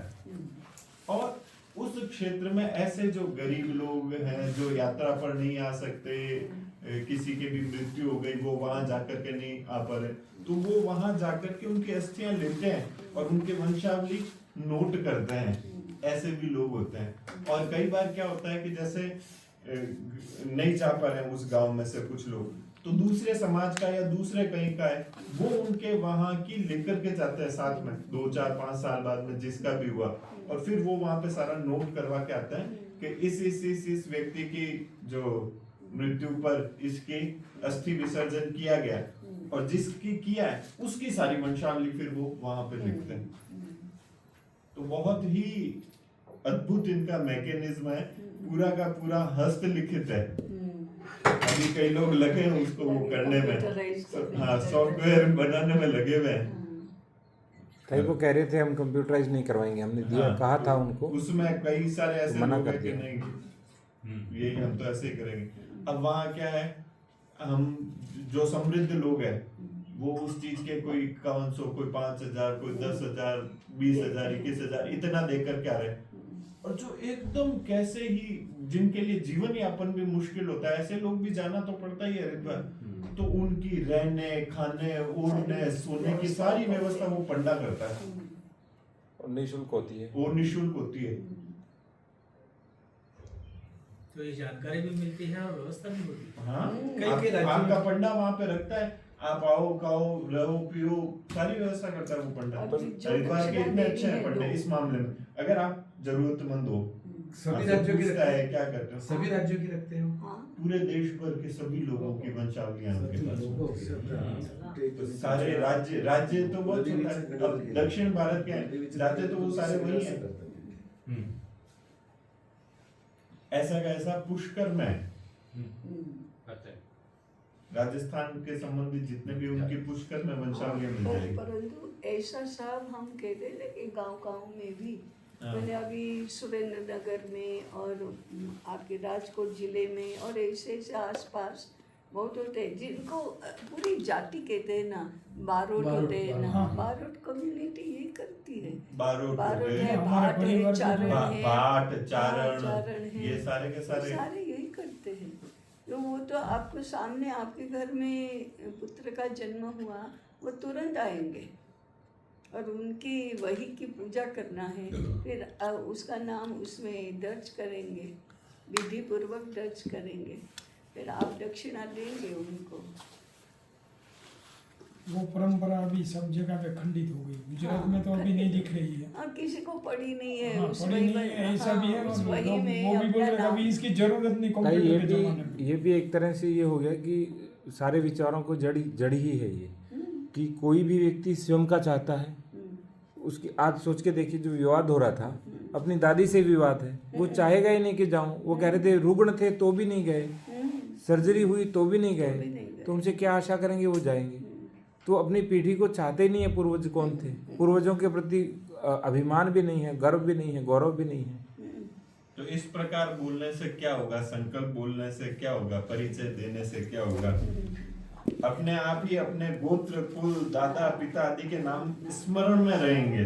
और उस क्षेत्र में ऐसे जो गरीब लोग हैं जो यात्रा पर नहीं आ सकते, किसी की भी मृत्यु हो गई, वो वहां जाकर के नहीं आ पा रहे, तो वो वहां जाकर के उनकी अस्थियां लेते हैं और उनके वंशावली नोट करते हैं। ऐसे भी लोग होते हैं। और कई बार क्या होता है कि जैसे नहीं जा पा रहे हैं उस गांव में से कुछ लोग, तो दूसरे समाज का या दूसरे कहीं का है, वो उनके वहां की लेकर के जाते हैं साथ में 2, 4, 5 साल बाद में जिसका भी हुआ, और फिर वो वहां पे सारा नोट करवा के आते हैं कि इस व्यक्ति की जो मृत्यु पर इसकी अस्थि विसर्जन किया गया, और जिसकी किया है उसकी सारी वंशावली फिर वो वहां पे लिखते हैं। तो बहुत ही अद्भुत इनका मैकेनिज्म है, पूरा का पूरा हस्तलिखित है। अभी कई लोग लगे हैं उसको वो करने में, हाँ, सॉफ्टवेयर बनाने में लगे हुए हैं। कई वो कह रहे थे हम कंप्यूटराइज नहीं करवाएंगे, हमने दिया, हाँ, कहा था उनको, उसमें कई सारे ऐसे मना लोग कर हैं कि दिया। नहीं, यही हम तो ऐसे ही करेंगे। अब वहाँ क्या है, हम जो समृद्ध लोग हैं वो उस चीज के कोई 5100, कोई 5000, कोई 10,000, 20,000, 21,000 इतना दे करके आ रहे हैं, और जो एकदम कैसे ही जिनके लिए जीवन यापन भी मुश्किल होता है, ऐसे लोग भी जाना तो पड़ता ही है हरिद्वार, तो उनकी रहने, खाने, ओढ़ने, सोने की सारी व्यवस्था वो पंडा करता है, और निःशुल्क होती है। वो निःशुल्क होती है। तो ये जानकारी भी मिलती है और व्यवस्था भी होती है। हाँ, कई राज्यों आपका में- पंडा वहाँ पे रखता है, आप आओ, खाओ, रहो, पियो, सारी व्यवस्था करता है वो पंडा। और जो हरिद्वार के इतने अच्छे हैं दक्षिणा पंडे देनी इस मामले में। अगर आप जरूरतमंद हो, सभी आपसे राज्यों की पूछता रखते है हैं, क्या करते हो, सभी राज्यों की रखते हो। हाँ, पूरे देश भर के सभी लोगों की वंशावलियां उनके पास। तो सारे सारे राज्य तो बहुत छोटा है। अब दक्षिण भारत के हैं, जाते तो वो सारे वही हैं। ऐसा का ऐसा पुष्कर में है। अच्छा है। राजस्थान के संबंधित जितने भी उनकी पुष्कर में वंशावलियां मिल जाएगी। परंतु ऐसा साहब हम कहते हैं ना कि गांव में भी, हाँ। मैंने अभी सुरेंद्र नगर में और आपके राजकोट जिले में और ऐसे ऐसे आसपास बहुत होते हैं जिनको पूरी जाति कहते हैं ना, बारोट होते हैं ना, हाँ। बारोट कम्युनिटी यही करती है। बारोट बारोट हो है, गए, हमारे भाट परिवार है, में चारण भा- है, भाट हाँ, चारण है, ये सारे के सारे सारे यही करते हैं। तो वो तो आपको सामने आपके घर में पुत्र का जन्म हुआ, वो तुरंत आएंगे और उनकी वही की पूजा करना है, फिर उसका नाम उसमें दर्ज करेंगे, विधि पूर्वक दर्ज करेंगे, फिर आप दक्षिणा देंगे उनको। वो परंपरा अभी सब जगह पे खंडित हो गई। गुजरात में तो अभी नहीं दिख रही है। हाँ, किसी को पड़ी नहीं है, हाँ, उस पड़ी वही नहीं में- है, ऐसा भी है। हाँ, उस और वही लोग में वो भी बोल अपना रहे हैं अभी नाम- इसकी जरूरत नहीं भाई ये कंप्यूटर के जमाने में। भी एक तरह से ये हो गया कि सारे विचारों को जड़ी ही है ये, कि कोई भी व्यक्ति स्वयं का चाहता है। उसकी आज सोच के देखिए, जो विवाद हो रहा था, अपनी दादी से विवाद है, वो चाहेगा ही नहीं कि जाऊं। वो कह रहे थे रुग्ण थे तो भी नहीं गए, सर्जरी हुई तो भी नहीं गए, तो उनसे क्या आशा करेंगे वो जाएंगे। तो अपनी पीढ़ी को चाहते ही नहीं है पूर्वज कौन थे, पूर्वजों के प्रति अभिमान भी नहीं है, गर्व भी नहीं है, गौरव भी नहीं है। तो इस प्रकार बोलने से क्या होगा, संकल्प बोलने से क्या होगा, परिचय देने से क्या होगा, अपने आप ही अपने गोत्र कुल दादा पिता आदि के नाम स्मरण में रहेंगे।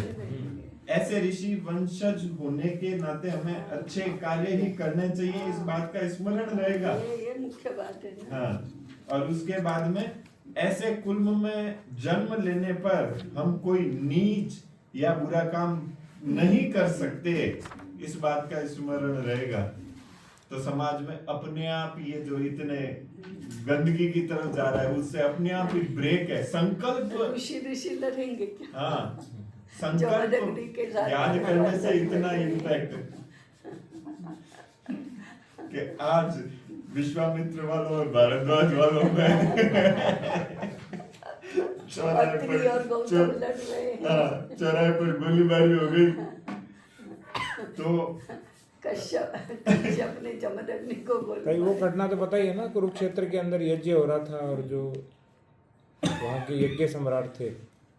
ऐसे ऋषि वंशज होने के नाते हमें अच्छे कार्य ही करने चाहिए, इस बात का स्मरण रहेगा। ये मुख्य बात है ना। हाँ, और उसके बाद में ऐसे कुल में जन्म लेने पर हम कोई नीच या बुरा काम नहीं कर सकते, इस बात का स्मरण रहेगा। तो समाज में अपने आप ये जो इतने गंदगी की तरफ जा रहा है, उससे अपने आप ही ब्रेक है। संकल्प, ऋषि लड़ेंगे क्या? हाँ, जबरदस्ती के संकल्प साथ याद करने से इतना इम्पैक्ट कि आज विश्वामित्र वालों और भारद्वाज वालों में चौराहे अत्रि और गौतम पर लड़ रहे हैं। हाँ, चौराहे पर गोलीबारी हो गई। तो कश्यप ने जमदग्नि को बोला, भाई वो घटना तो पता ही है ना, कुरुक्षेत्र के अंदर यज्ञ हो रहा था और जो वहाँ के यज्ञ सम्राट थे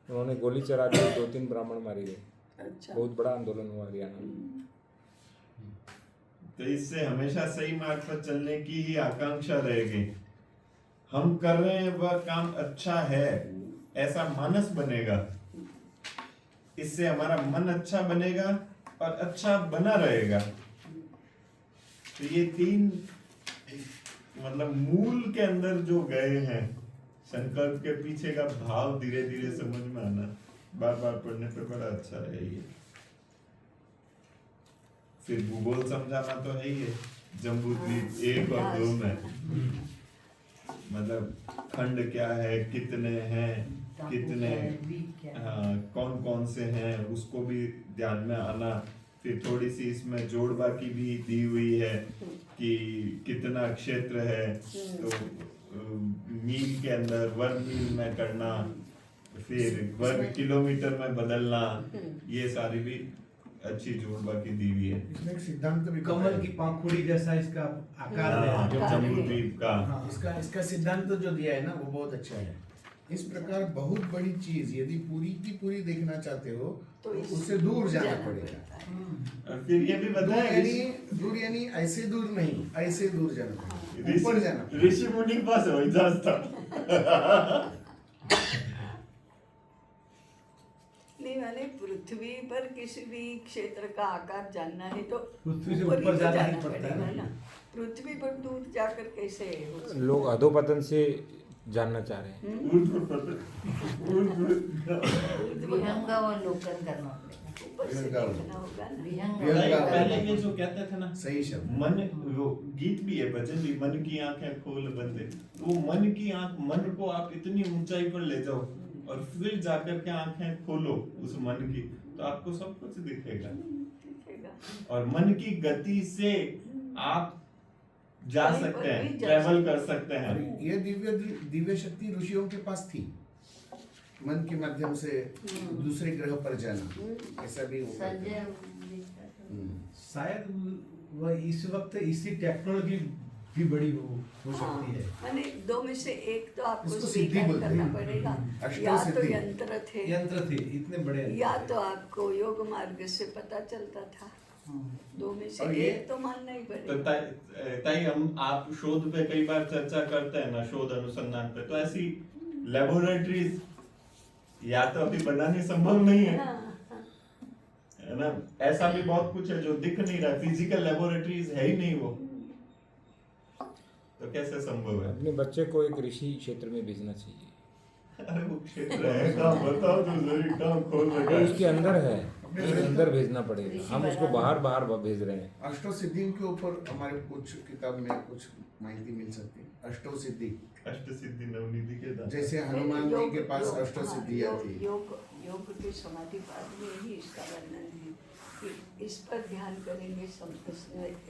उन्होंने गोली चला दी, 2-3 ब्राह्मण मारे गए। अच्छा, बहुत बड़ा आंदोलन हुआ हरियाणा में। तो इससे हमेशा सही मार्ग पर चलने की ही आकांक्षा रहेगी। हम कर रहे हैं वह काम अच्छा है, ऐसा मानस बनेगा। इससे हमारा मन अच्छा बनेगा और अच्छा बना रहेगा। तो ये 3 मतलब मूल के अंदर जो गए हैं, संकल्प के पीछे का भाव धीरे धीरे समझ में आना, बार बार पढ़ने पे बड़ा अच्छा रहेगा। फिर भूगोल समझाना तो है ही है, जम्बूद्वीप 1 और 2 में मतलब खंड क्या है, कितने हैं, कितने हाँ कौन कौन से हैं, उसको भी ध्यान में आना। फिर थोड़ी सी इसमें जोड़बा की भी दी हुई है कि कितना क्षेत्र है, तो मील के अंदर वर्ग मील में करना, फिर वर्ग किलोमीटर में बदलना, ये सारी भी अच्छी जोड़बा की दी हुई है। इसमें एक सिद्धांत भी कमल की पंखुड़ी जैसा इसका आकार है। हाँ, जम्बूद्वीप का हाँ, इसका सिद्धांत जो दिया है ना वो बहुत अच्छा है। इस प्रकार बहुत बड़ी चीज यदि पूरी की पूरी देखना चाहते हो तो उससे दूर जाना पड़ेगा। और फिर ये भी बताया दूर यानी ऐसे दूर नहीं, ऐसे दूर जाना पड़ेगा, ऊपर जाना पड़ेगा। ऋषि मुनि के पास हो जाता नहीं मैंने पृथ्वी पर किसी भी क्षेत्र का आकार जानना है तो पृथ्वी से ऊपर ही ऊपर तो जाना ही जाना पड़ता है पड़ेगा ना। पृथ्वी पर दूर जाकर कैसे हो सकता है? लोग अधोपतन से जानना चाह रहे हैं। विहंगावलोकन करना पड़ेगा। ऊपर से देखना होगा ना। विहंग पहले ये जो कहते थे ना, सही शब्द। मन, वो गीत भी है, भजन भी, मन की आंखें खोल बंदे। वो मन की आंख, मन को आप इतनी ऊंचाई पर ले जाओ और फिर जाकर के आंखें खोलो उस मन की, तो आपको सब कुछ दिखेगा। दिखेगा। और मन की गति से आप जा कहीं पर सकते हैं, भी जा ट्रेवल सकते कर सकते हैं। ये दिव्य शक्ति ऋषियों के पास थी, मन के माध्यम से दूसरे ग्रह पर जाना, ऐसा भी होगा। संजय शायद वह इस वक्त इसी टेक्नोलॉजी भी बड़ी हो सकती है। माने दो में से एक तो आपको इसको सिद्धि स्वीकार बोलते करना हैं। पड़ेगा, अष्टो या तो सिद्धि। यंत्र थे यंत्र थे इतने बड़े यंत्र या थे। तो आपको योग मार्ग से पता चलता था। दो में से और ये- एक तो मानना ही तो पड़ेगा। ताई हम आप शोध पे कई बार चर्चा करते हैं ना, शोध अनुसंधान पे, तो ऐसी लेबोरेटरीज या तो अभी बनानी संभव नहीं है, हाँ, हाँ। है ना। ऐसा भी बहुत कुछ है जो दिख नहीं रहा, फिजिकल लेबोरेटरीज है ही नहीं वो, तो कैसे संभव है। अपने बच्चे को एक ऋषि क्षेत्र में भेजना चाहिए। अरे वो क्षेत्र है कहाँ, बताओ तो जरूर, कहाँ खोल रखा वो है। उसके अंदर है, उसके अंदर भेजना पड़ेगा। हम उसको बाहर बाहर भेज रहे हैं। अष्टो सिद्धियों के ऊपर हमारे कुछ किताब में कुछ माहिती मिल सकती है। अष्टो सिद्धि, अष्ट सिद्धि नवनिधि के दाता। जैसे हनुमान जी के पास योग- अष्टो हाँ, सिद्धियां योग- थी। योग के समाधि पाठ में ही इसका वर्णन है कि इस पर ध्यान करेंगे,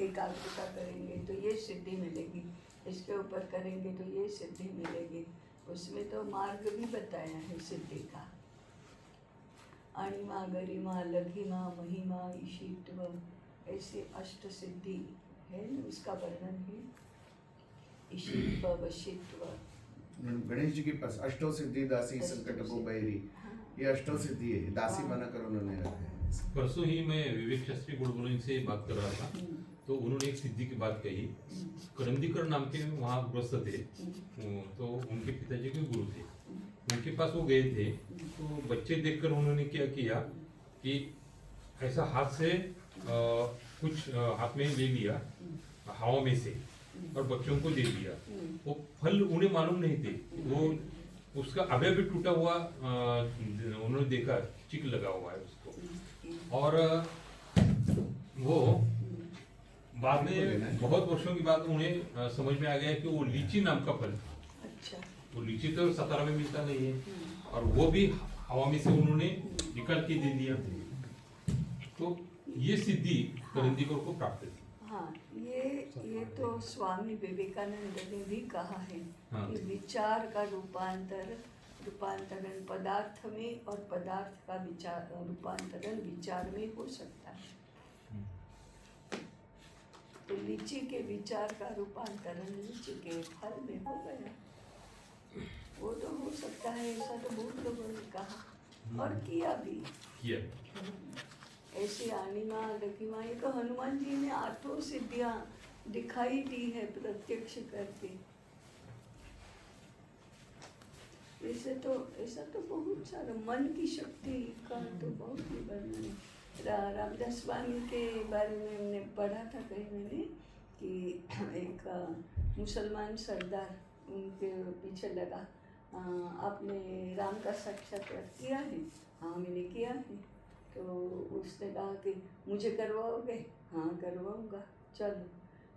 एकाग्रता करेंगे तो ये सिद्धि मिलेगी, इसके ऊपर करेंगे तो ये सिद्धि मिलेगी। उसमें तो मार्ग भी बताया है सिद्धि का, अणिमा गरिमा लघिमा महिमा ईशित्व, ऐसे अष्ट सिद्धि है न, उसका वर्णन है। ईशित्व वशित्व, गणेश जी के पास अष्टो सिद्धि दासी संकट को बैरी, ये अष्टो सिद्धि है, दासी बनाकर उन्होंने रखा है। परसों ही मैं विवेक शास्त्री गुड़गुड़ी से बात कर रहा था, तो उन्होंने एक सिद्धि की बात कही। करंदीकर नाम के वहाँ गृहस्थ थे, तो उनके पिताजी के गुरु थे, उनके पास वो गए थे। तो बच्चे देखकर उन्होंने क्या किया कि ऐसा हाथ से कुछ हाथ में ले लिया हवा में से और बच्चों को दे दिया। वो फल उन्हें मालूम नहीं थे, वो उसका अभी भी टूटा हुआ उन्होंने देखा, चिक लगा हुआ है उसको। और वो बाद में बहुत वर्षों के बाद उन्हें समझ में आ गया कि वो लीची नाम का फल, अच्छा, वो लीची तो सतारा में मिलता नहीं है, और वो भी हवा में से उन्होंने निकाल के दे दिया। तो ये सिद्धि करंदीकर को प्राप्त थी। हाँ, ये तो स्वामी विवेकानंद ने भी कहा है हाँ। कि विचार का रूपांतरण पदार्थ में और पदार्थ का रूपांतरण विचार में हो सकता है। तो लीची के विचार का रूपांतरण लीची के फल में हो गया, वो तो हो सकता है। ऐसा तो बहुत लोगों ने कहा और किया भी। किया। ऐसी अणिमा लघिमा, ये तो हनुमान जी ने 8 सिद्धियां दिखाई दी है प्रत्यक्ष करके। ऐसा तो बहुत सारा मन की शक्ति का तो बहुत ही वर्णन है। रामदास स्वामी के बारे में हमने पढ़ा था कहीं मैंने कि एक मुसलमान सरदार उनके पीछे लगा, आपने राम का साक्षात्कार किया है? हाँ मैंने किया है। तो उसने कहा कि मुझे करवाओगे? हाँ करवाऊँगा, चलो।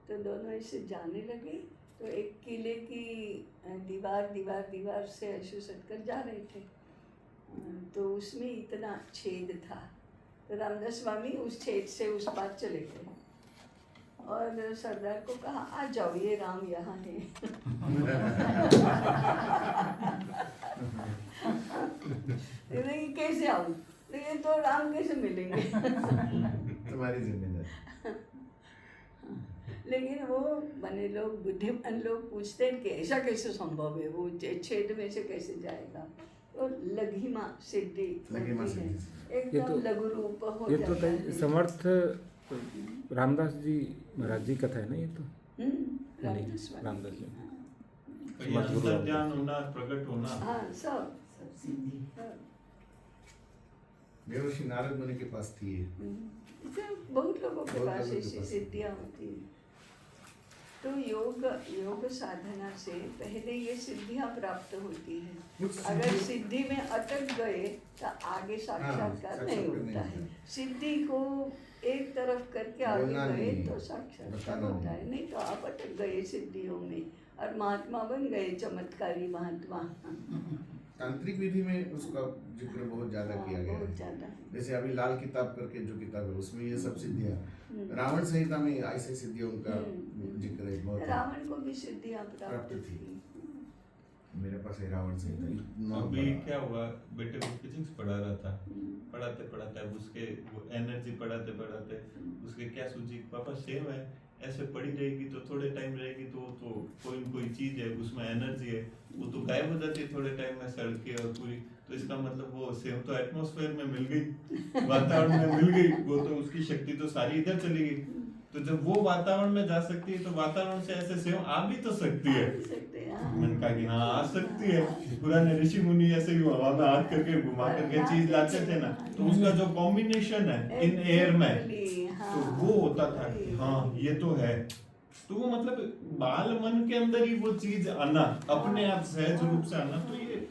तो दोनों ऐसे जाने लगे, तो एक किले की दीवार से ऐसे सटकर जा रहे थे, तो उसमें इतना छेद था, तो रामदास स्वामी उस छेद से उस पार चले गए और सरदार को कहा आ जाओ, ये राम यहाँ है। नहीं कैसे आऊँ, ये तो राम कैसे मिलेंगे? तुम्हारी जिम्मेदारी। लेकिन वो बने लोग, बुद्धिमान लोग पूछते हैं कि ऐसा कैसे संभव है, वो छेद में से कैसे जाएगा? और लघिमा सिद्धि लघिमा होती है, सिद्धि। एकदम लघु रूप हो ये जाता तो है। समर्थ रामदास जी महाराज जी कथा है ना ये तो। रामदास वाली। रामदास जी। तो ये अंतर ज्ञान होना, प्रकट होना, हाँ सब सब सिद्धि। हाँ। देवर्षि नारद मुनि के पास थी ये। तो बहुत लोगों के बहुत पास लोगों के ऐसी पास। सिद्धियाँ होती हैं। तो योग साधना से पहले ये सिद्धियाँ प्राप्त होती हैं। कुछ अगर सिद्धि- सिद्धि में अटक गए तो आगे साक्षात्कार नहीं साक्षात्कार होता नहीं है। सिद्धि को एक तरफ करके आगे बोलना गए नहीं, तो साक्षात्कार बताना होता नहीं। है, नहीं तो आप अटक गए सिद्धियों में और महात्मा बन गए, चमत्कारी महात्मा। तांत्रिक विधि में उसका जिक्र बहुत ज्यादा किया गया बहुत है। ज्यादा। जैसे अभी लाल किताब करके जो किताब है उसमें ये सब सिद्धियां, रावण संहिता में ऐसे सिद्धियों का जिक्र है बहुत। रावण को भी सिद्धियाँ प्राप्त प्राप्त थी। थी। मेरे पास एरावण से था इतना अभी बड़ा। क्या हुआ, बेटे को फिजिक्स पढ़ा रहा था, पढ़ाते पढ़ाते अब उसके वो एनर्जी पढ़ाते पढ़ाते उसके क्या सूझी, पापा सेव है ऐसे पड़ी रहेगी तो थोड़े टाइम रहेगी तो कोई न कोई चीज है उसमें एनर्जी है, वो तो गायब हो जाती है थोड़े टाइम में सड़ के और पूरी, तो इसका मतलब वो सेव तो एटमॉस्फेयर में मिल गई, वातावरण में मिल गई, वो तो उसकी शक्ति तो सारी इधर चली गई। तो जब वो वातावरण में जा सकती है तो वातावरण से ऐसे सेव आ भी तो सकती है। मैंने कहा कि हाँ आ सकती है, पुराने ऋषि मुनि ऐसे ही हवा में हाथ करके घुमा करके चीज लाते थे ना, तो उसका जो कॉम्बिनेशन है इन एयर में तो वो होता था कि हाँ ये तो है, तो वो मतलब बाल मन के अंदर ही वो चीज आना, अपने आप सहज रूप से आना, तो ये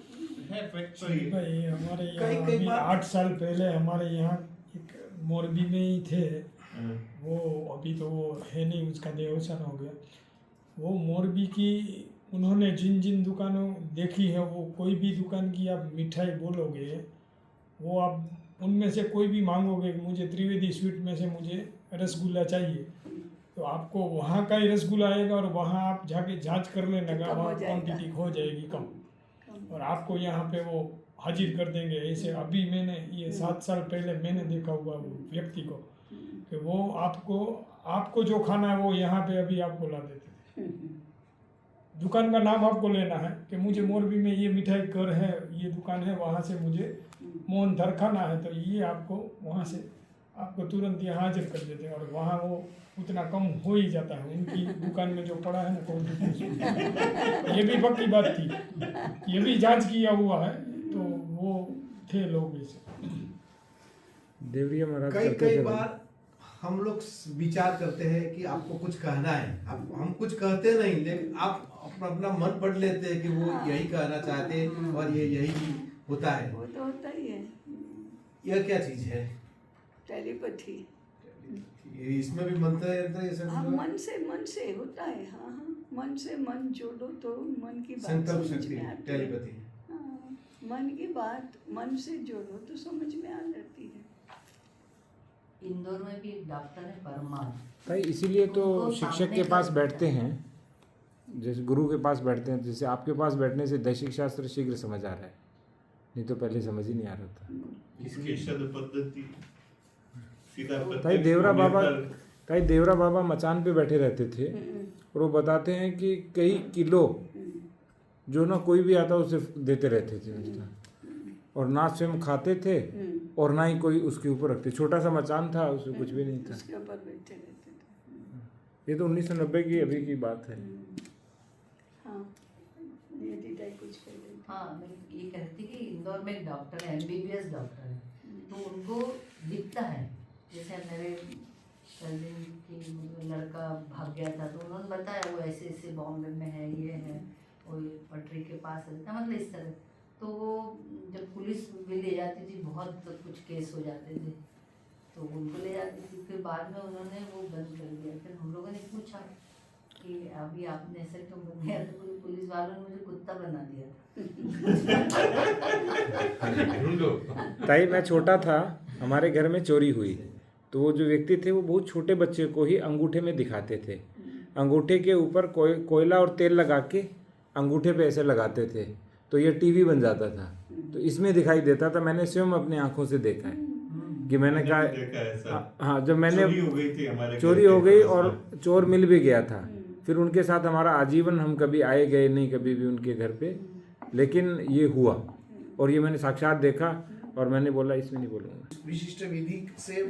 है फैक्ट। तो ये भाई हमारे कई यहाँ अभी बार- 8 साल पहले हमारे यहाँ एक मोरबी में ही थे, वो अभी तो वो है नहीं, उसका देवसान हो गया। वो मोरबी की उन्होंने जिन जिन दुकानों देखी है, वो कोई भी दुकान की आप मिठाई बोलोगे, वो आप उनमें से कोई भी मांगोगे कि मुझे त्रिवेदी स्वीट में से मुझे रसगुल्ला चाहिए, तो आपको वहाँ का ही रसगुल्ला आएगा और वहाँ आप जाके जांच कर लेना, कम हो वहाँ जाएगा। क्वांटिटी हो जाएगी कम, और आपको यहाँ पे वो हाजिर कर देंगे। ऐसे अभी मैंने ये 7 साल पहले मैंने देखा हुआ वो व्यक्ति को कि वो आपको जो खाना है वो यहाँ पे अभी आपको ला देते थे। दुकान का नाम आपको लेना है कि मुझे मोरबी में ये मिठाई घर है, ये दुकान है, वहाँ से मुझे मोहन थर खाना है, तो ये आपको वहाँ से आपको तुरंत ये हाजिर कर देते हैं, और वहाँ वो उतना कम हो ही जाता है उनकी दुकान में जो पड़ा है ना क्वांटिटी। ये भी पक्की बात थी, ये भी जांच किया हुआ है, तो वो थे लोग ऐसे। देवरिया महाराज कई करते कई थे बार हम लोग विचार करते हैं कि आपको कुछ कहना है, हम कुछ कहते नहीं, लेकिन आप अपना अपना मन पढ़ लेते हैं कि वो यही कहना चाहते हैं और ये यही होता है। वो तो होता ही है, यह क्या चीज है? टेलीपैथी। इसमें भी मंत्र यंत्र ये सब हाँ, मन से होता है। हाँ हाँ, मन से मन जोड़ो तो मन की बात संकल्प समझ शक्ति, में आती है। टेलीपैथी। हाँ, मन की बात मन से जोड़ो तो समझ में आ जाती है। इंदौर में भी एक डॉक्टर है परमार, भाई इसीलिए तो उनको शिक्षक सामने के पास कर बैठते देता है। हैं, जैसे गुरु के पास बैठते हैं, जैसे आपके पास बैठने से दैशिक शास्त्र शीघ्र समझ आ रहा है, नहीं तो पहले समझ ही नहीं आ रहा था। इसकी शब्द पद्धति सीधा ताई प्रत्यक्ष देवरा बाबा मचान पे बैठे रहते थे, और वो बताते हैं कि कई किलो जो ना कोई भी आता उसे देते रहते थे उसका, और ना स्वयं खाते थे और ना ही कोई उसके ऊपर रखते। छोटा सा मचान था, उसमें कुछ भी नहीं था। उसके ऊपर बैठे रहते थे। ये तो 1990 की अभी की बात है। हाँ, ये दीदा कुछ कह रही थी। हाँ मैं ये कहती कि इंदौर में एक डॉक्टर है, MBBS डॉक्टर है, तो उनको दिखता है। जैसे मेरे कजिन की लड़का भाग गया था, तो उन्होंने बताया वो ऐसे ऐसे बॉम्बे में है, ये है, वो पटरी के पास रहता, मतलब इस तरह। तो वो जब पुलिस भी ले जाती थी, बहुत कुछ केस हो जाते थे, तो उनको ले जाती थी। फिर बाद में उन्होंने वो बंद कर दिया। फिर हम लोगों ने पूछा कि अभी आपने ऐसा क्यों बन गया, तो बोले पुलिस वालों ने मुझे कुत्ता बना दिया था। ढूंढो। ताई मैं छोटा था, हमारे घर में चोरी हुई, तो वो जो व्यक्ति थे वो बहुत छोटे बच्चे को ही अंगूठे में दिखाते थे। अंगूठे के ऊपर कोयला और तेल लगा के अंगूठे पे ऐसे लगाते थे, तो ये टीवी बन जाता था, तो इसमें दिखाई देता था। मैंने स्वयं अपनी आंखों से देखा है कि मैंने कहा देखा है ऐसा। हाँ, जब मैंने चोरी हो गई थी हमारे घर चोरी के हो गई पास और में। चोर मिल भी गया था, फिर उनके साथ हमारा आजीवन, हम कभी आए गए नहीं कभी भी उनके घर पे, लेकिन ये हुआ और ये मैंने साक्षात देखा, और मैंने बोला इसमें नहीं बोलूँगा। विशिष्ट विधि से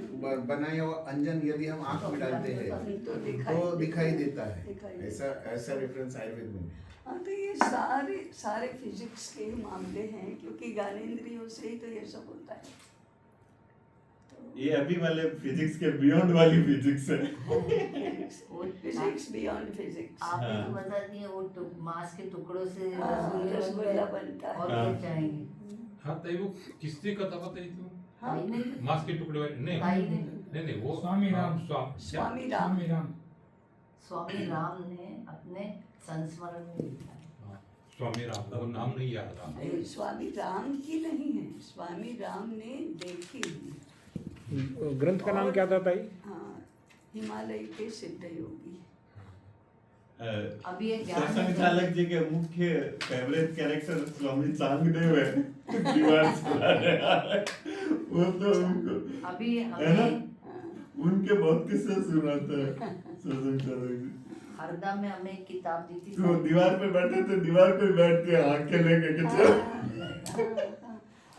बनाया हुआ अंजन यदि हम आंख में डालते हैं तो तो दिखाई देता है। दिखाई देता ऐसा ऐसा रेफरेंस आयुर्वेद में है। हाँ, तो ये सारे फिजिक्स के मामले हैं, क्योंकि ज्ञानेंद्रियों से ही तो ये सब होता है। ये अभी वाले फिजिक्स के बियॉन्ड वाली फिजिक्स है। Physics beyond physics. आपने हाँ। तो बता दिया वो मांस के टुकड़ों से रसगुल्ला बनता है। और हाँ। क्या चाहेंगे? हाँ ताई वो किसने कथा बताई थी? हाँ, ताई ने मांस के टुकड़े वाले? नहीं ताई ने नहीं नहीं वो स्वामी राम। स्वामी राम। स्वामी राम। स्वामी राम ने अपने संस्मरण में लिखा है। हाँ, स्वामी राम, वो नाम नहीं याद था। नहीं, स्वामी राम की नहीं है, स्वामी राम ने देखी है। ग्रंथ का नाम क्या था ताई? हाँ, हिमालय के सिद्ध योगी। अभी एक ज्ञान सत्संग चालक जी के मुख्य फेवरेट कैरेक्टर स्वामी चांगदेव है, दीवार चलाने वाले। वो तो उनको अभी है ना, हमें उनके बहुत किस्से सुनाते हैं सत्संग चालक जी। हरदा में हमें एक किताब दी थी। तो दीवार पे बैठे थे, दीवार पे बैठ के आंखें लेके के चल।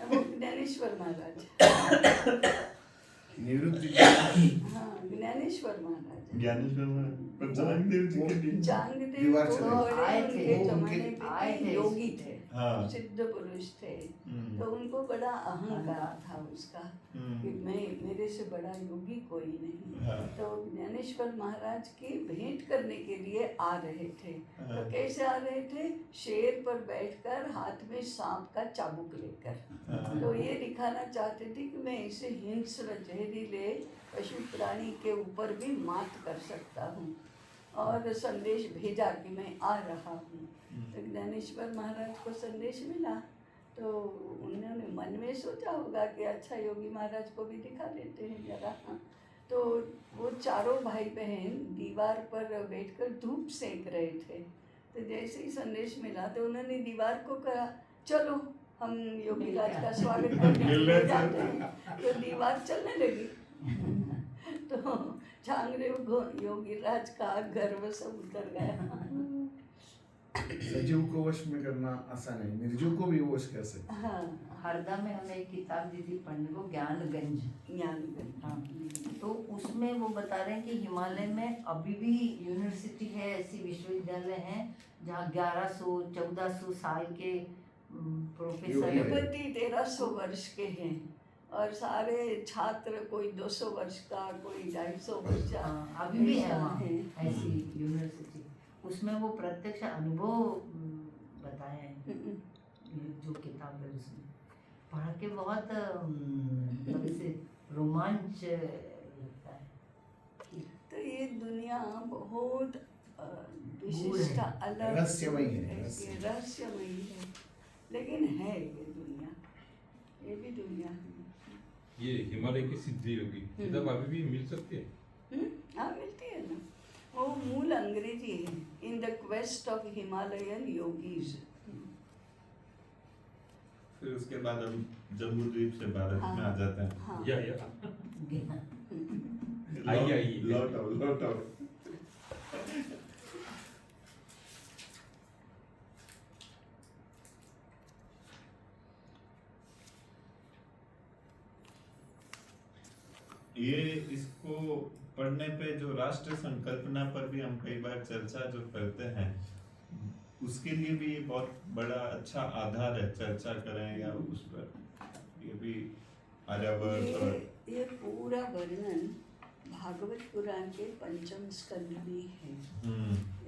वो ज्ञानेश्वर महाराज, निवृत्ति हाँ ज्ञानेश्वर महाराज, ज्ञानेश्वर महाराज पर चांगदेव जी के लिए चांगदेव दीवार तो चले। बड़े आए उनके थे, जमाने आए पे थे। योगी थे, हाँ। सिद्ध पुरुष थे। तो उनको बड़ा अहंकार था उसका कि मैं, मेरे से बड़ा योगी कोई नहीं। हाँ। तो ज्ञानेश्वर महाराज की भेंट करने के लिए आ रहे थे। तो कैसे आ रहे थे? शेर पर बैठकर हाथ में सांप का चाबुक लेकर। तो ये दिखाना चाहते थे कि मैं ऐसे हिंस्र जहरीले पशु प्राणी के ऊपर भी मात कर सकता हूँ, और संदेश भेजा कि मैं आ रहा हूँ। तो ज्ञानेश्वर महाराज को संदेश मिला, तो उन्होंने मन में सोचा होगा कि अच्छा योगी महाराज को भी दिखा देते हैं जरा। तो वो चारों भाई बहन दीवार पर बैठकर धूप सेक रहे थे। तो जैसे ही संदेश मिला तो उन्होंने दीवार को कहा, चलो हम योगी राज का स्वागत करने के लिए जाते हैं। तो दीवार चलने लगी। तो चांगदेव को योगी राज का गर्व सब उतर गया। सजीव को वश में करना आसान है, निर्जीव को भी वश कर सकते। हाँ, हरदा में हमें एक किताब दी थी पढ़ने को, ज्ञानगंज। हाँ, तो उसमें वो बता रहे हैं कि हिमालय में अभी भी यूनिवर्सिटी है, ऐसी विश्वविद्यालय हैं जहाँ 1100-1400 साल के प्रोफेसर युवती 1300 वर्ष के हैं, और सारे छात्र कोई 200 वर्ष का, कोई 250 वर्ष का। अभी भी है ऐसा वहाँ है। ऐसी यूनिवर्सिटी। उसमें वो प्रत्यक्ष अनुभव बताए हैं, जो किताब है उसमें पढ़ के बहुत मतलब इसे रोमांच लगता है। तो ये दुनिया बहुत विशिष्ट, अलग, रहस्यमयी है, ऐसी रहस्यमयी है, लेकिन है ये दुनिया, ये भी दुनिया है। ये हिमालय की सिद्धि योगी किताब अभी भी मिल सकती है? हाँ मिलती है ना। वो मूल अंग्रेजी है, in the quest of Himalayan yogis. फिर उसके बाद हम जम्मू द्वीप से भारत में आ जाते हैं। हाँ। या आइए लौट आओ। ये इसको पढ़ने पे जो राष्ट्र संकल्पना पर भी हम कई बार चर्चा जो करते हैं, उसके लिए भी बहुत बड़ा अच्छा आधार है, चर्चा करें या उस पर। ये भी आर्यभट्ट और ये पूरा वर्णन भागवत पुराण के 5म स्कंद में है।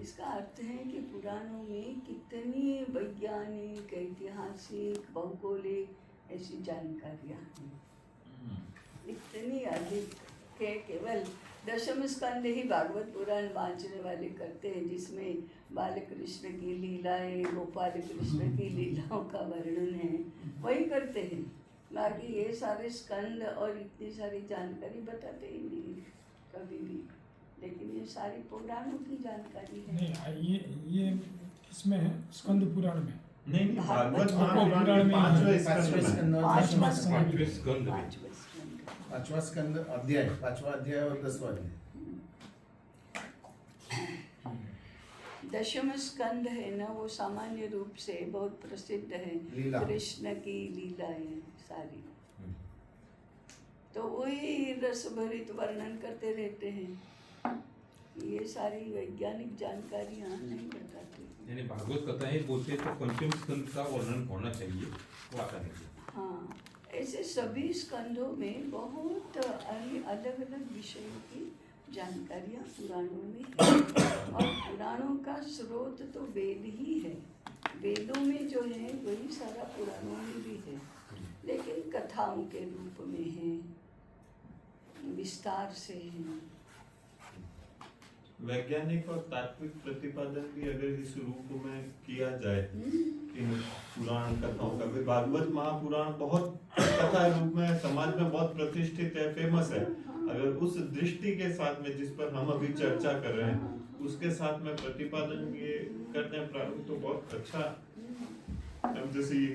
इसका अर्थ है कि पुराणों में कितनी वैज्ञानिक, ऐतिहासिक, भौगोलिक ऐसी जानकारियाँ हैं, इतनी अधिक के केवल 10म स्कंद ही भागवत पुराण वांचने वाले करते हैं, जिसमें बाल कृष्ण की लीलाएं, गोपाल कृष्ण की लीलाओं का वर्णन है, वही करते हैं। बाकी ये सारे स्कंद और इतनी सारी जानकारी बताते ही नहीं कभी भी, लेकिन ये सारी पुराणों की जानकारी है। नहीं, ये इसमें है स्कंद पुराण में। नहीं, भागवत पुराण में 5वें स्कंद में। पांचवा पांचवें स्कंद में। पांचवा स्कंद अध्याय, 5वां अध्याय और 10वां अध्याय। 10म स्कंद है ना, वो सामान्य रूप से बहुत प्रसिद्ध है, लीला। कृष्ण की लीलाएं सारी। तो वही रस भरित वर्णन करते रहते हैं, ये सारी वैज्ञानिक जानकारियाँ नहीं बताते। यानी भागवत कथाएं बोलते हैं तो 5वें स्कंद का वर्णन होना चाहिए, वो आता नहीं। हाँ, ऐसे सभी स्कंदों में बहुत अलग अलग विषयों की जानकारियाँ पुराणों में है, और पुराणों का स्रोत तो वेद ही है। वेदों में जो है वही सारा पुराणों में भी है, लेकिन कथाओं के रूप में है, विस्तार से है। वैज्ञानिक और तात्विक प्रतिपादन भी अगर इस रूप में किया जाए, इन पुराण कथाओं का भी, भागवत महापुराण बहुत कथा रूप में समाज में बहुत प्रतिष्ठित है, फेमस है, अगर उस दृष्टि के साथ में जिस पर हम अभी चर्चा कर रहे हैं उसके साथ में प्रतिपादन ये करने प्रारंभ तो बहुत अच्छा, अब जैसे ये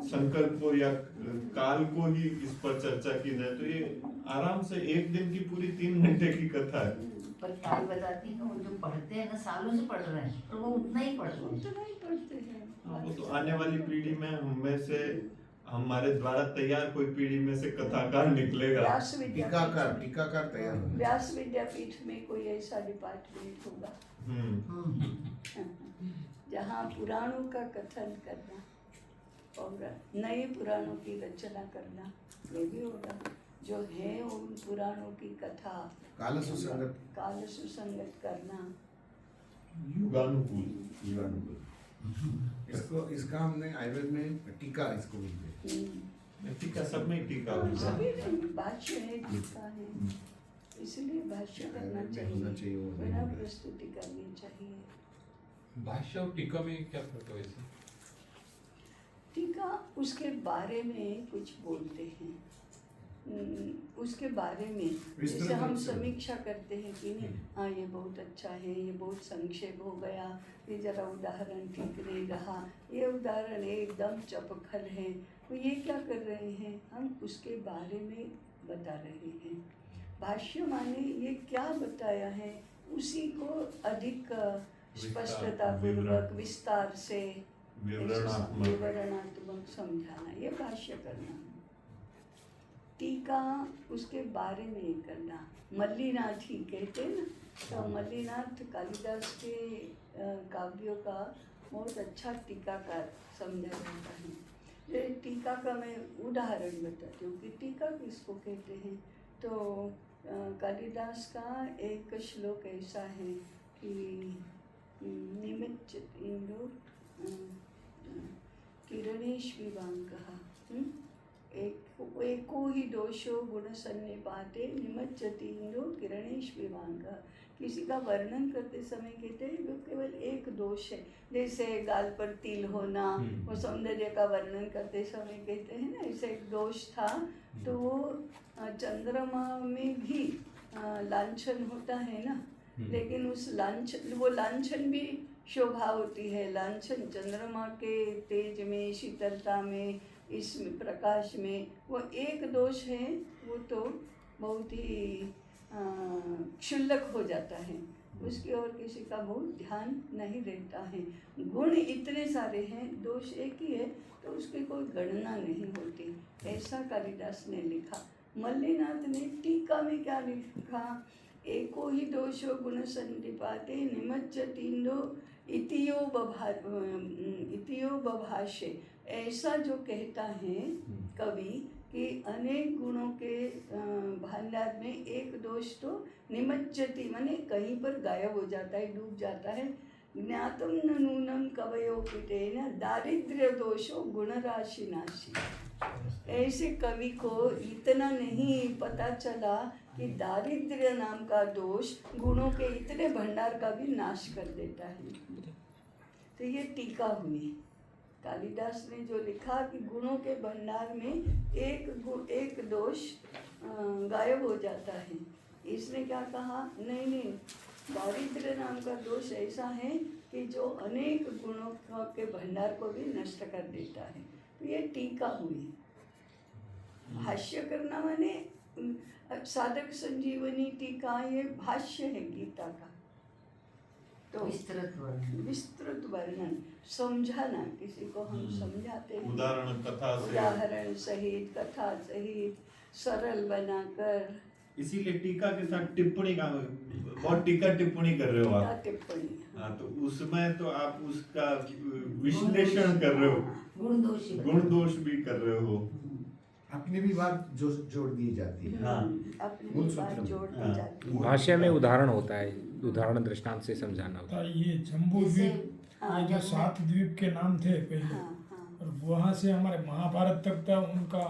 संकल्प को या काल को ही इस पर चर्चा की जाए तो ये आराम से एक दिन की पूरी 3 घंटे की कथा है। पर ताई बताती है वो जो पढ़ते हैं ना सालों से पढ़ रहे हैं, और वो उतना ही पढ़ते हैं। उतना ही पढ़ते हैं। हाँ, वो तो आने वाली पीढ़ी में हम में से हमारे द्वारा तैयार कोई पीढ़ी में से कथाकार निकलेगा। व्यास विद्यापीठ टीकाकार तैयार होंगे। व्यास विद्यापीठ में कोई ऐसा डिपार्टमेंट होगा जहाँ पुराणों का कथन करना और नए पुराणों की रचना करना, ये भी होगा। जो है उन पुराणों की कथा काल सुसंगत करना, युगानुकूल। इसका हमने आयुर्वेद में टीका इसको बोलते हैं। टीका सब में टीका होता है। सभी में भाष्य है, टीका है, इसलिए भाष्य करना होना चाहिए, वो बिना नहीं प्रस्तुति करनी चाहिए। भाष्य और टीका में क्या फर्क है वैसे? टीका उसके बारे में कुछ बोलते हैं, उसके बारे में जैसे हम समीक्षा करते हैं कि नहीं, हाँ ये बहुत अच्छा है, ये बहुत संक्षेप हो गया, ये जरा उदाहरण ठीक नहीं रहा, ये उदाहरण एकदम चपखल है, तो ये क्या कर रहे हैं, हम उसके बारे में बता रहे हैं। भाष्य माने ये क्या बताया है उसी को अधिक स्पष्टता पूर्वक विस्तार से विवरणात्मक समझाना, ये भाष्य करना। टीका उसके बारे में करना, मल्लीनाथ ही कहते हैं ना, तो मल्लीनाथ कालिदास के काव्यों का बहुत अच्छा टीकाकार समझा जाता है। ये टीका का मैं उदाहरण बताती हूँ कि टीका किसको कहते हैं। तो कालिदास का एक श्लोक ऐसा है कि निमित्त इंदु किरणेश विवांकः एको ही दोषो गुण सन्निपाते निमज्जति इंदु किरणेश विवांकः। किसी का वर्णन करते समय कहते हैं वो केवल एक दोष है, जैसे गाल पर तिल होना, वो सौंदर्य का वर्णन करते समय कहते हैं ना, ऐसे एक दोष था। तो वो चंद्रमा में भी लांछन होता है ना, लेकिन उस लांछन, वो लांछन भी शोभा होती है। लांछन चंद्रमा के तेज में, शीतलता में, इसमें प्रकाश में, वो एक दोष है, वो तो बहुत ही क्षुल्लक हो जाता है, उसकी ओर किसी का बहुत ध्यान नहीं रहता है। गुण इतने सारे हैं, दोष एक ही है, तो उसकी कोई गणना नहीं होती, ऐसा कालिदास ने लिखा। मल्लीनाथ ने टीका में क्या लिखा, एको ही दोषो गुण संदिपाते निमज्जतीन्दो इतियो बभाषे। ऐसा जो कहता है कवि कि अनेक गुणों के भंडार में एक दोष तो निमज्जति माने कहीं पर गायब हो जाता है, डूब जाता है। ज्ञातम न नूनम कवयो पितेन दारिद्र्य दोषो गुण राशि नाशी। ऐसे कवि को इतना नहीं पता चला कि दारिद्र्य नाम का दोष गुणों के इतने भंडार का भी नाश कर देता है। तो ये टीका हुई। कालिदास ने जो लिखा कि गुणों के भंडार में एक दोष गायब हो जाता है, इसने क्या कहा, नहीं, दारिद्र्य नाम का दोष ऐसा है कि जो अनेक गुणों के भंडार को भी नष्ट कर देता है। तो ये टीका हुई। भाष्य करना माने साधक संजीवनी टीका, ये भाष्य है गीता का। तो विस्तृत वर्णन समझाना, किसी को हम समझाते हैं उदाहरण सहित, कथा सहित, सरल बनाकर। इसीलिए टीका के साथ टिप्पणी का बहुत टीका टिप्पणी कर रहे हो आप। टिप्पणी, हाँ, तो उसमें तो आप उसका विश्लेषण कर रहे हो, गुण दोष भी कर रहे हो, अपनी भी बात जो जोड़ दी जाती है। हाँ, अपनी बात जोड़ दी जाती है। भाष्य में उदाहरण होता है, उदाहरण दृष्टांत से समझाना होता है। ये जम्बू द्वीप, ये जो 7 द्वीप के नाम थे पहले, और वहाँ से हमारे महाभारत तक का उनका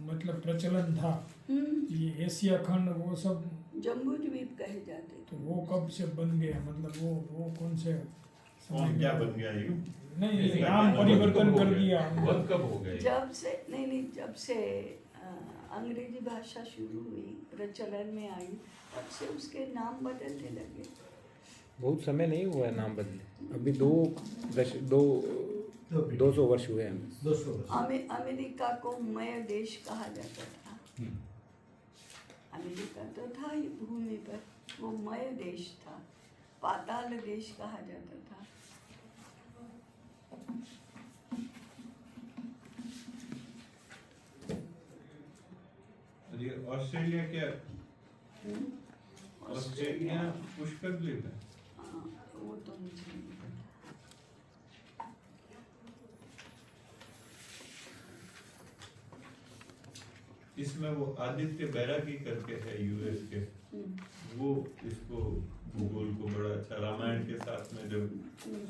मतलब प्रचलन था। ये एशिया खंड वो सब जम्बू द्वीप कहे जाते। तो वो कब से बन गए, मतलब वो कौन से कौन क्या बन गया ये? नहीं, नाम परिवर्तन कर दिया। वध कब हो गए? जब से नहीं, जब से अंग्रेजी भाषा शुरू हुई, प्रचलन में आई, तब से उसके नाम बदलने लगे। बहुत समय नहीं हुआ है नाम बदले, अभी 200 वर्ष हुए हैं। 200 वर्ष। अमेरिका को मय देश कहा जाता था। अमेरिका तो था ही भूमि पर, वो मय देश था, पाताल देश कहा जाता था। ये ऑस्ट्रेलिया क्या? ऑस्ट्रेलिया पुष्कर द्वीप है। हाँ, वो तो मुझे नहीं पता। इसमें वो आदित्य बैरागी करके है यूएस के, वो इसको भूगोल को बड़ा अच्छा, रामायण के साथ में जो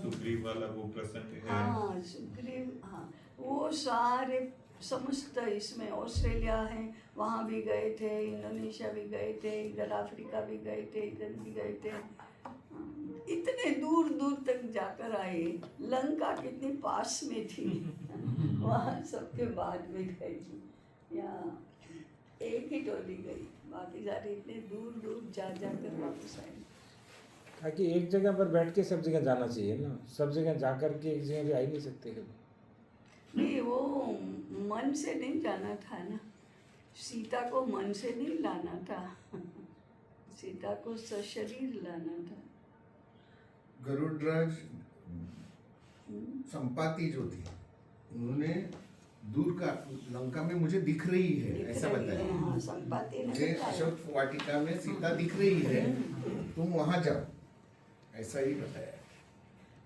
सुग्रीव वाला वो प्रसंग है। हाँ सुग्रीव, हाँ वो सारे समस्त इसमें ऑस्ट्रेलिया है, वहाँ भी गए थे, इंडोनेशिया भी गए थे, इधर अफ्रीका भी गए थे, इधर भी गए थे, इतने दूर दूर तक जाकर आए। लंका कितनी पास में थी, वहाँ सबके बाद में गई, यहाँ एक ही टोली गई, बाकी सारे इतने दूर दूर जा जाकर वापस आए। ताकि एक जगह पर बैठ के सब जगह जाना चाहिए ना, सब जगह जा कर के एक जगह पे आ ही नहीं सकते कभी। नहीं, वो मन से नहीं जाना था ना, सीता को मन से नहीं लाना था, सीता को सशरीर लाना था। गरुड़राज संपाति जो थी, उन्होंने दूर का लंका में मुझे दिख रही है ऐसा बताया। हाँ, संपाति ने मुझे बताया। अशोक वाटिका में सीता दिख रही है, तुम वहां जाओ, ऐसा ही बताया।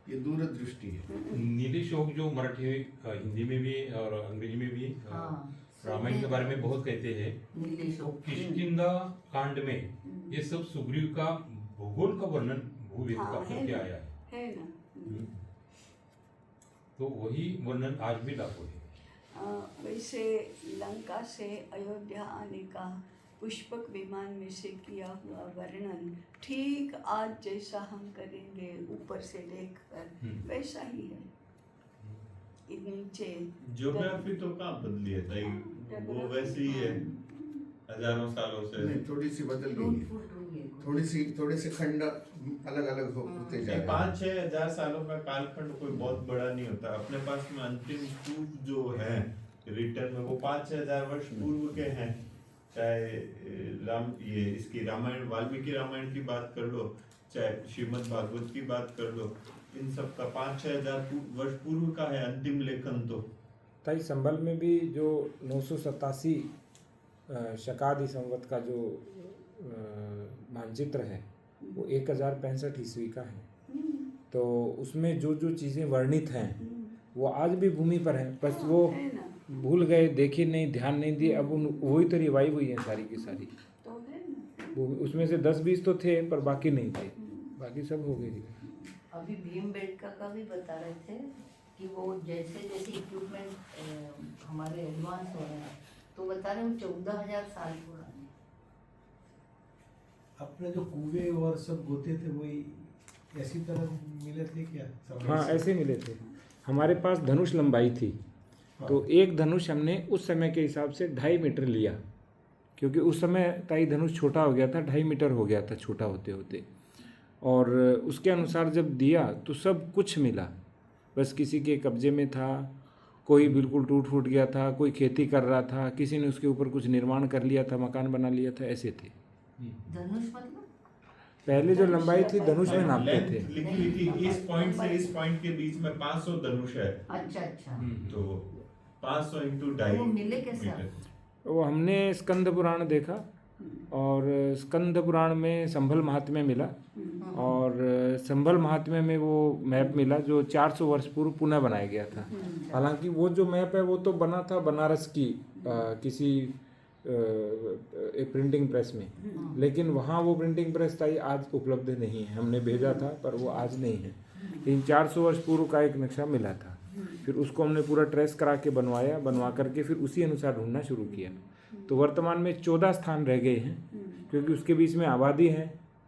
ये दूरदृष्टि है। नीति शोक जो मराठी हिंदी में भी और अंग्रेजी में भी हाँ, रामायण के बारे में बहुत कहते हैं। नीली तो शोक। किष्किंधा कांड में ये सब सुग्रीव का भूगोल का वर्णन भूवेद का हाँ, करके है आया है। ना। तो वही वर्णन आज भी लागू है। वैसे लंका से अयोध्या आने का पुष्पक विमान में से किया हुआ वर्णन ठीक आज जैसा हम करेंगे ऊपर से देखकर वैसा ही है। नीचे ज्योग्राफी तो कहाँ बदली है ताई, वो वैसी ही है हजारों सालों से। नहीं, थोड़ी सी बदल गई है, थोड़े से खंड अलग अलग होते जा रहे हैं। 5-6 हजार सालों का कालखंड कोई बहुत बड़ा नहीं होता। अपने पास में अंतिम प्रूफ जो है रिटर्न में, वो 5-6 हजार वर्ष पूर्व के हैं। चाहे ये इसकी रामायण, वाल्मीकि रामायण की बात कर लो, चाहे श्रीमद् भागवत की बात कर लो, इन सब का 5-6 हजार वर्ष पूर्व का है अंतिम लेखन। तो ताई संभल में भी जो 987 शकादि संवत का जो मानचित्र है वो 1065 ईस्वी का है। तो उसमें जो जो चीज़ें वर्णित हैं वो आज भी भूमि पर हैं, बस वो भूल गए, देखे नहीं, ध्यान नहीं दिए। अब वही तो रिवाइव हुई है सारी की सारी। तो है ना, उसमें से 10-20 तो थे पर बाकी नहीं थे, बाकी सब हो गए। अभी भीमबेटका का भी बता रहे थे कि वो जैसे जैसे इक्विपमेंट हमारे एडवांस हो रहे हैं, तो बता रहे हैं 14,000 साल पुराने। अपने जो कुएं और सब गोते थे वही ऐसी तरह मिले थे क्या? हाँ, ऐसे मिले थे। हमारे पास धनुष लंबाई थी, तो एक धनुष हमने उस समय के हिसाब से 2.5 मीटर लिया, क्योंकि उस समय ताई धनुष छोटा हो गया था, 2.5 मीटर हो गया था छोटा होते होते। और उसके अनुसार जब दिया तो सब कुछ मिला, बस किसी के कब्जे में था, कोई बिल्कुल टूट फूट गया था, कोई खेती कर रहा था, किसी ने उसके ऊपर कुछ निर्माण कर लिया था, मकान बना लिया था, ऐसे थे। धनुष मतलब पहले जो लंबाई थी धनुष में नापते थे। लिखी हुई थी इस पॉइंट से इस पॉइंट के बीच में 500 धनुष है। अच्छा अच्छा। तो 500 × वो 2.5 मिले कैसे मीटर। वो हमने स्कंद पुराण देखा, और स्कंद पुराण में संभल महात्म्य मिला, और संभल महात्म्य में वो मैप मिला जो 400 वर्ष पूर्व पुनः बनाया गया था। हालांकि वो जो मैप है वो तो बना था बनारस की किसी एक प्रिंटिंग प्रेस में, लेकिन वहाँ वो प्रिंटिंग प्रेस ताई आज उपलब्ध नहीं है। हमने भेजा था पर वो आज नहीं है, लेकिन 400 वर्ष पूर्व का एक नक्शा मिला था। फिर उसको हमने पूरा ट्रेस करा के बनवा करके फिर उसी अनुसार ढूंढना शुरू किया। तो वर्तमान में 14 स्थान रह गए हैं, क्योंकि उसके बीच में आबादी है,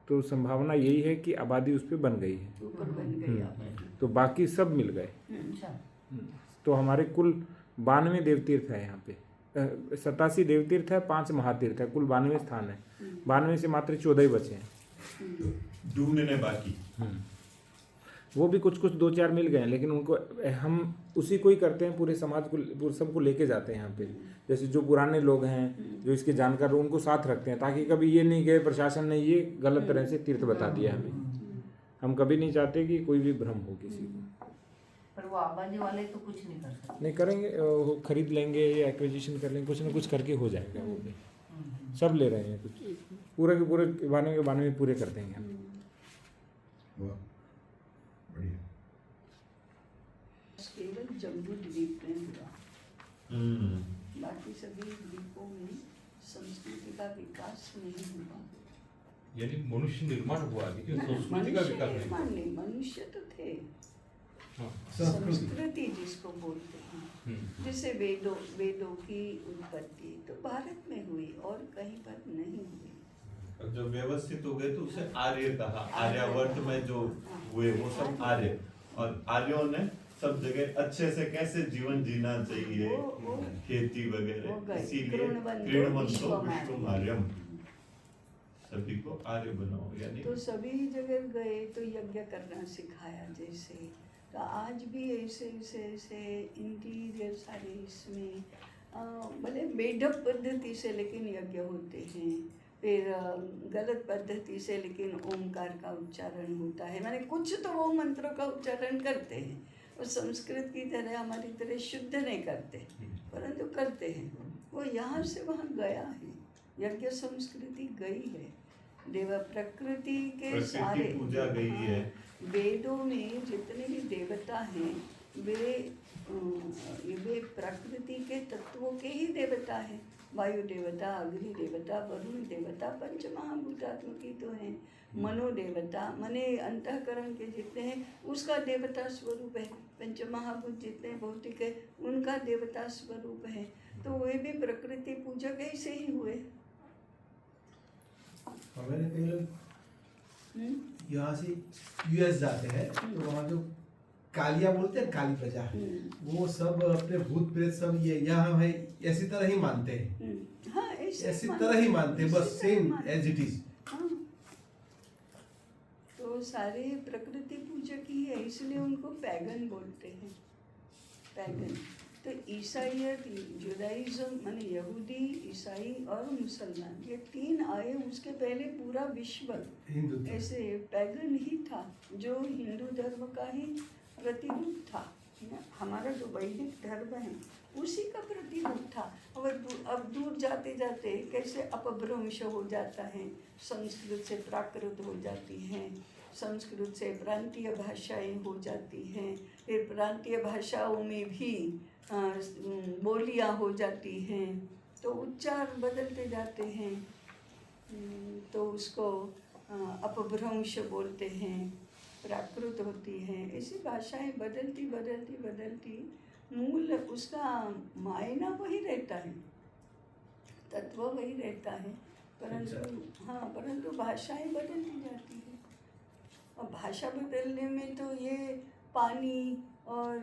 तो संभावना यही है कि आबादी उस पर बन गई है, ऊपर बन गई आप। तो बाकी सब मिल गए। अच्छा। तो हमारे कुल 92 देवतीर्थ है यहाँ पे। 87 देवतीर्थ है, 5 महातीर्थ है, कुल 92 स्थान है। 92 से मात्र 14 ही बचे हैं। ढूंढने बाकी। वो भी कुछ 2-4 मिल गए हैं, लेकिन उनको हम उसी को ही करते हैं, पूरे समाज को सबको लेके जाते हैं यहाँ पे। जैसे जो पुराने लोग हैं, जो इसके जानकार, उनको साथ रखते हैं, ताकि कभी ये नहीं गए प्रशासन ने ये गलत तरह से तीर्थ बता दिया हमें। हम कभी नहीं चाहते कि कोई भी भ्रम हो किसी को। पर वो आबादी वाले तो कुछ नहीं कर सकते। नहीं करेंगे, वो खरीद लेंगे या एक्विजिशन कर लेंगे, कुछ ना कुछ करके हो जाएगा। वो भी सब ले रहे हैं, कुछ पूरे के पूरे 92 पूरे कर देंगे हम। वाह, बढ़िया। केवल जम्बू द्वीप में हुआ, बाकी सभी द्वीपों में संस्कृति का विकास नहीं हुआ। यानी मनुष्य निर्माण हुआ, लेकिन संस्कृति का विकास नहीं। निर्माण नहीं, मनुष्य तो थे। हाँ। संस्कृति जिसको बोलते हैं, जैसे वेदों की उत्पत्ति तो भारत में हुई और कहीं पर नहीं हुई। और जो व्यवस्थित हो गए तो उसे आर्य कहा। आर्यावर्त में जो हुए वो सब आर्य, और आर्यों ने सब जगह अच्छे से कैसे जीवन जीना चाहिए, खेती वगैरह, इसीलिए कृणवंतो विश्वमार्यम, सभी को आर्य बनाओ। यानी तो सभी जगह गए तो यज्ञ करना सिखाया। जैसे तो आज भी ऐसे इंटीरियर सारे इसमें भले बेढप पद्धति से लेकिन यज्ञ होते हैं, फिर गलत पद्धति से लेकिन ओमकार का उच्चारण होता है। माने कुछ तो वो मंत्रों का उच्चारण करते हैं, और संस्कृत की तरह हमारी तरह शुद्ध नहीं करते, परंतु करते हैं। वो यहाँ से वहाँ गया है, यज्ञ संस्कृति गई है। देव प्रकृति के सारे पूजा गई है। वेदों में जितने भी देवता हैं वे प्रकृति के तत्वों के ही देवता हैं। वायु देवता, अग्नि देवता, वरुण देवता, पंच महाभूतात्मकी तो हैं। मनो देवता, मने अंतःकरण के जितने हैं उसका देवता स्वरूप है। पंच महाभूत जितने भौतिक है उनका देवता स्वरूप है। तो वे भी प्रकृति पूजक ऐसे ही हुए। हमारे कई लोग यहाँ से यूएस जाते हैं तो वहाँ जो कालिया बोलते हैं, काली प्रजा, वो सब अपने भूत प्रेत सब ये यहाँ है ऐसी तरह ही मानते हैं। हाँ, ऐसी तरह ही मानते हैं, बस सेम एज इट इज। तो सारे प्रकृति पूजक ही है, इसलिए उनको पैगन बोलते हैं। पैगन तो ईसाइयत, जुडाइज्म माने यहूदी, ईसाई और मुसलमान, ये 3 आए। उसके पहले पूरा विश्व ऐसे पैगन ही था, जो हिंदू धर्म का ही प्रतिरूप था। हमारा जो वैदिक धर्म है उसी का प्रतिरूप था। अब दूर जाते जाते कैसे अपभ्रंश हो जाता है, संस्कृत से प्राकृत हो जाती हैं, संस्कृत से प्रांतीय भाषाएं हो जाती हैं, फिर प्रांतीय भाषाओं में भी बोलियां हो जाती हैं, तो उच्चार बदलते जाते हैं, तो उसको अपभ्रंश बोलते हैं, प्राकृत होती हैं। ऐसी भाषाएं बदलती बदलती बदलती मूल उसका मायना वही रहता है, तत्व वही रहता है, परंतु भाषाएं बदलती जाती है। और भाषा बदलने में तो ये पानी और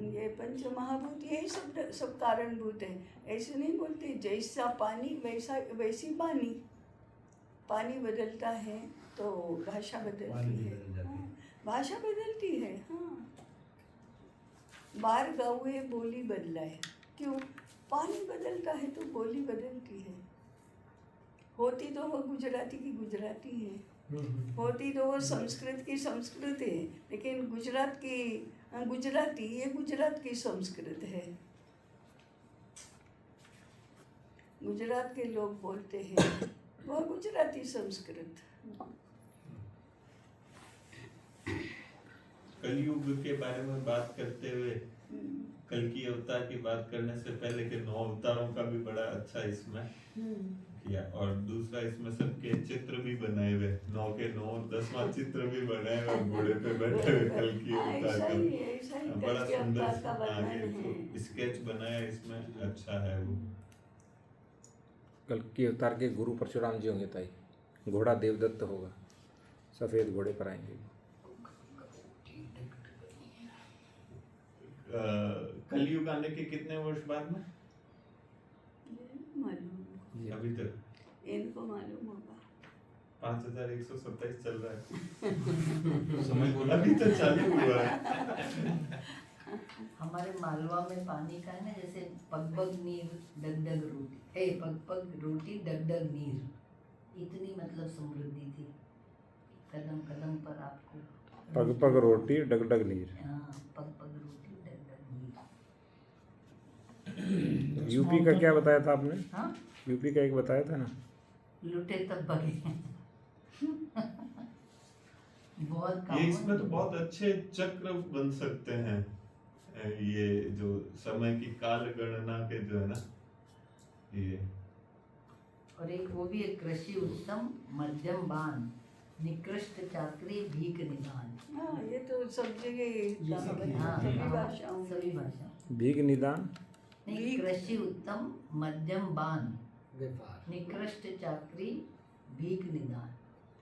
ये पंच महाभूत यही सब कारणभूत है। ऐसे नहीं बोलते जैसा पानी वैसी पानी, पानी बदलता है तो भाषा बदलती है। हाँ, भाषा बदलती है। हाँ, बार गाँव बोली बदलाए, क्यों? पानी बदलता है तो बोली बदलती है। होती तो वो गुजराती की गुजराती है, होती तो वो संस्कृत की संस्कृत है, लेकिन गुजरात की गुजराती ये गुजरात की संस्कृत है। गुजरात के लोग बोलते हैं वो गुजराती संस्कृत। कलयुग के बारे में बात करते हुए कल की अवतार की बात करने से पहले के 9 अवतारों का भी बड़ा अच्छा इसमें किया, और दूसरा इसमें सबके चित्र भी बनाए हुए, 9 के 9 10वां चित्र भी बनाए हुए घोड़े पे बैठे हुए कल की अवतार का, बड़ा सुंदर आगे स्केच बनाया इसमें, अच्छा है वो। कल की अवतार के गुरु परशुराम जी होंगे ताई, घोड़ा देवदत्त होगा, सफेद घोड़े पर आएंगे। कलयुग आने के कितने वर्ष बाद में? मालूम, ये अभी तक इनको मालूम होगा। 5127 चल रहा है। समय बोला अभी तो चालू हुआ है। हमारे मालवा में पानी का है ना, जैसे पग पग नीर डग रोटी, पग पग रोटी डग नीर, इतनी मतलब समृद्धि थी। कदम कदम पर आपको पग पग रोटी डग डग नीर। हाँ, पग पग रोटी डग नीर। यूपी का क्या बताया था आपने? हाँ, यूपी का एक बताया था ना। लुटे तब बगे। बहुत काम ये इसमें तो बहुत अच्छे चक्र बन सकते हैं। ये जो समय की काल गणना के जो है ना, ये और एक वो भी है, कृषि उत्तम मध्यम बान, निकृष्ट चाकरी भीख निदान। हाँ, ये तो सब जगह हाँ, सभी हाँ, भाषाओं में। सभी भाषा भीख निदान। नहीं, भीख। कृषि उत्तम मध्यम बान, व्यापार निकृष्ट चाकरी भीख निदान।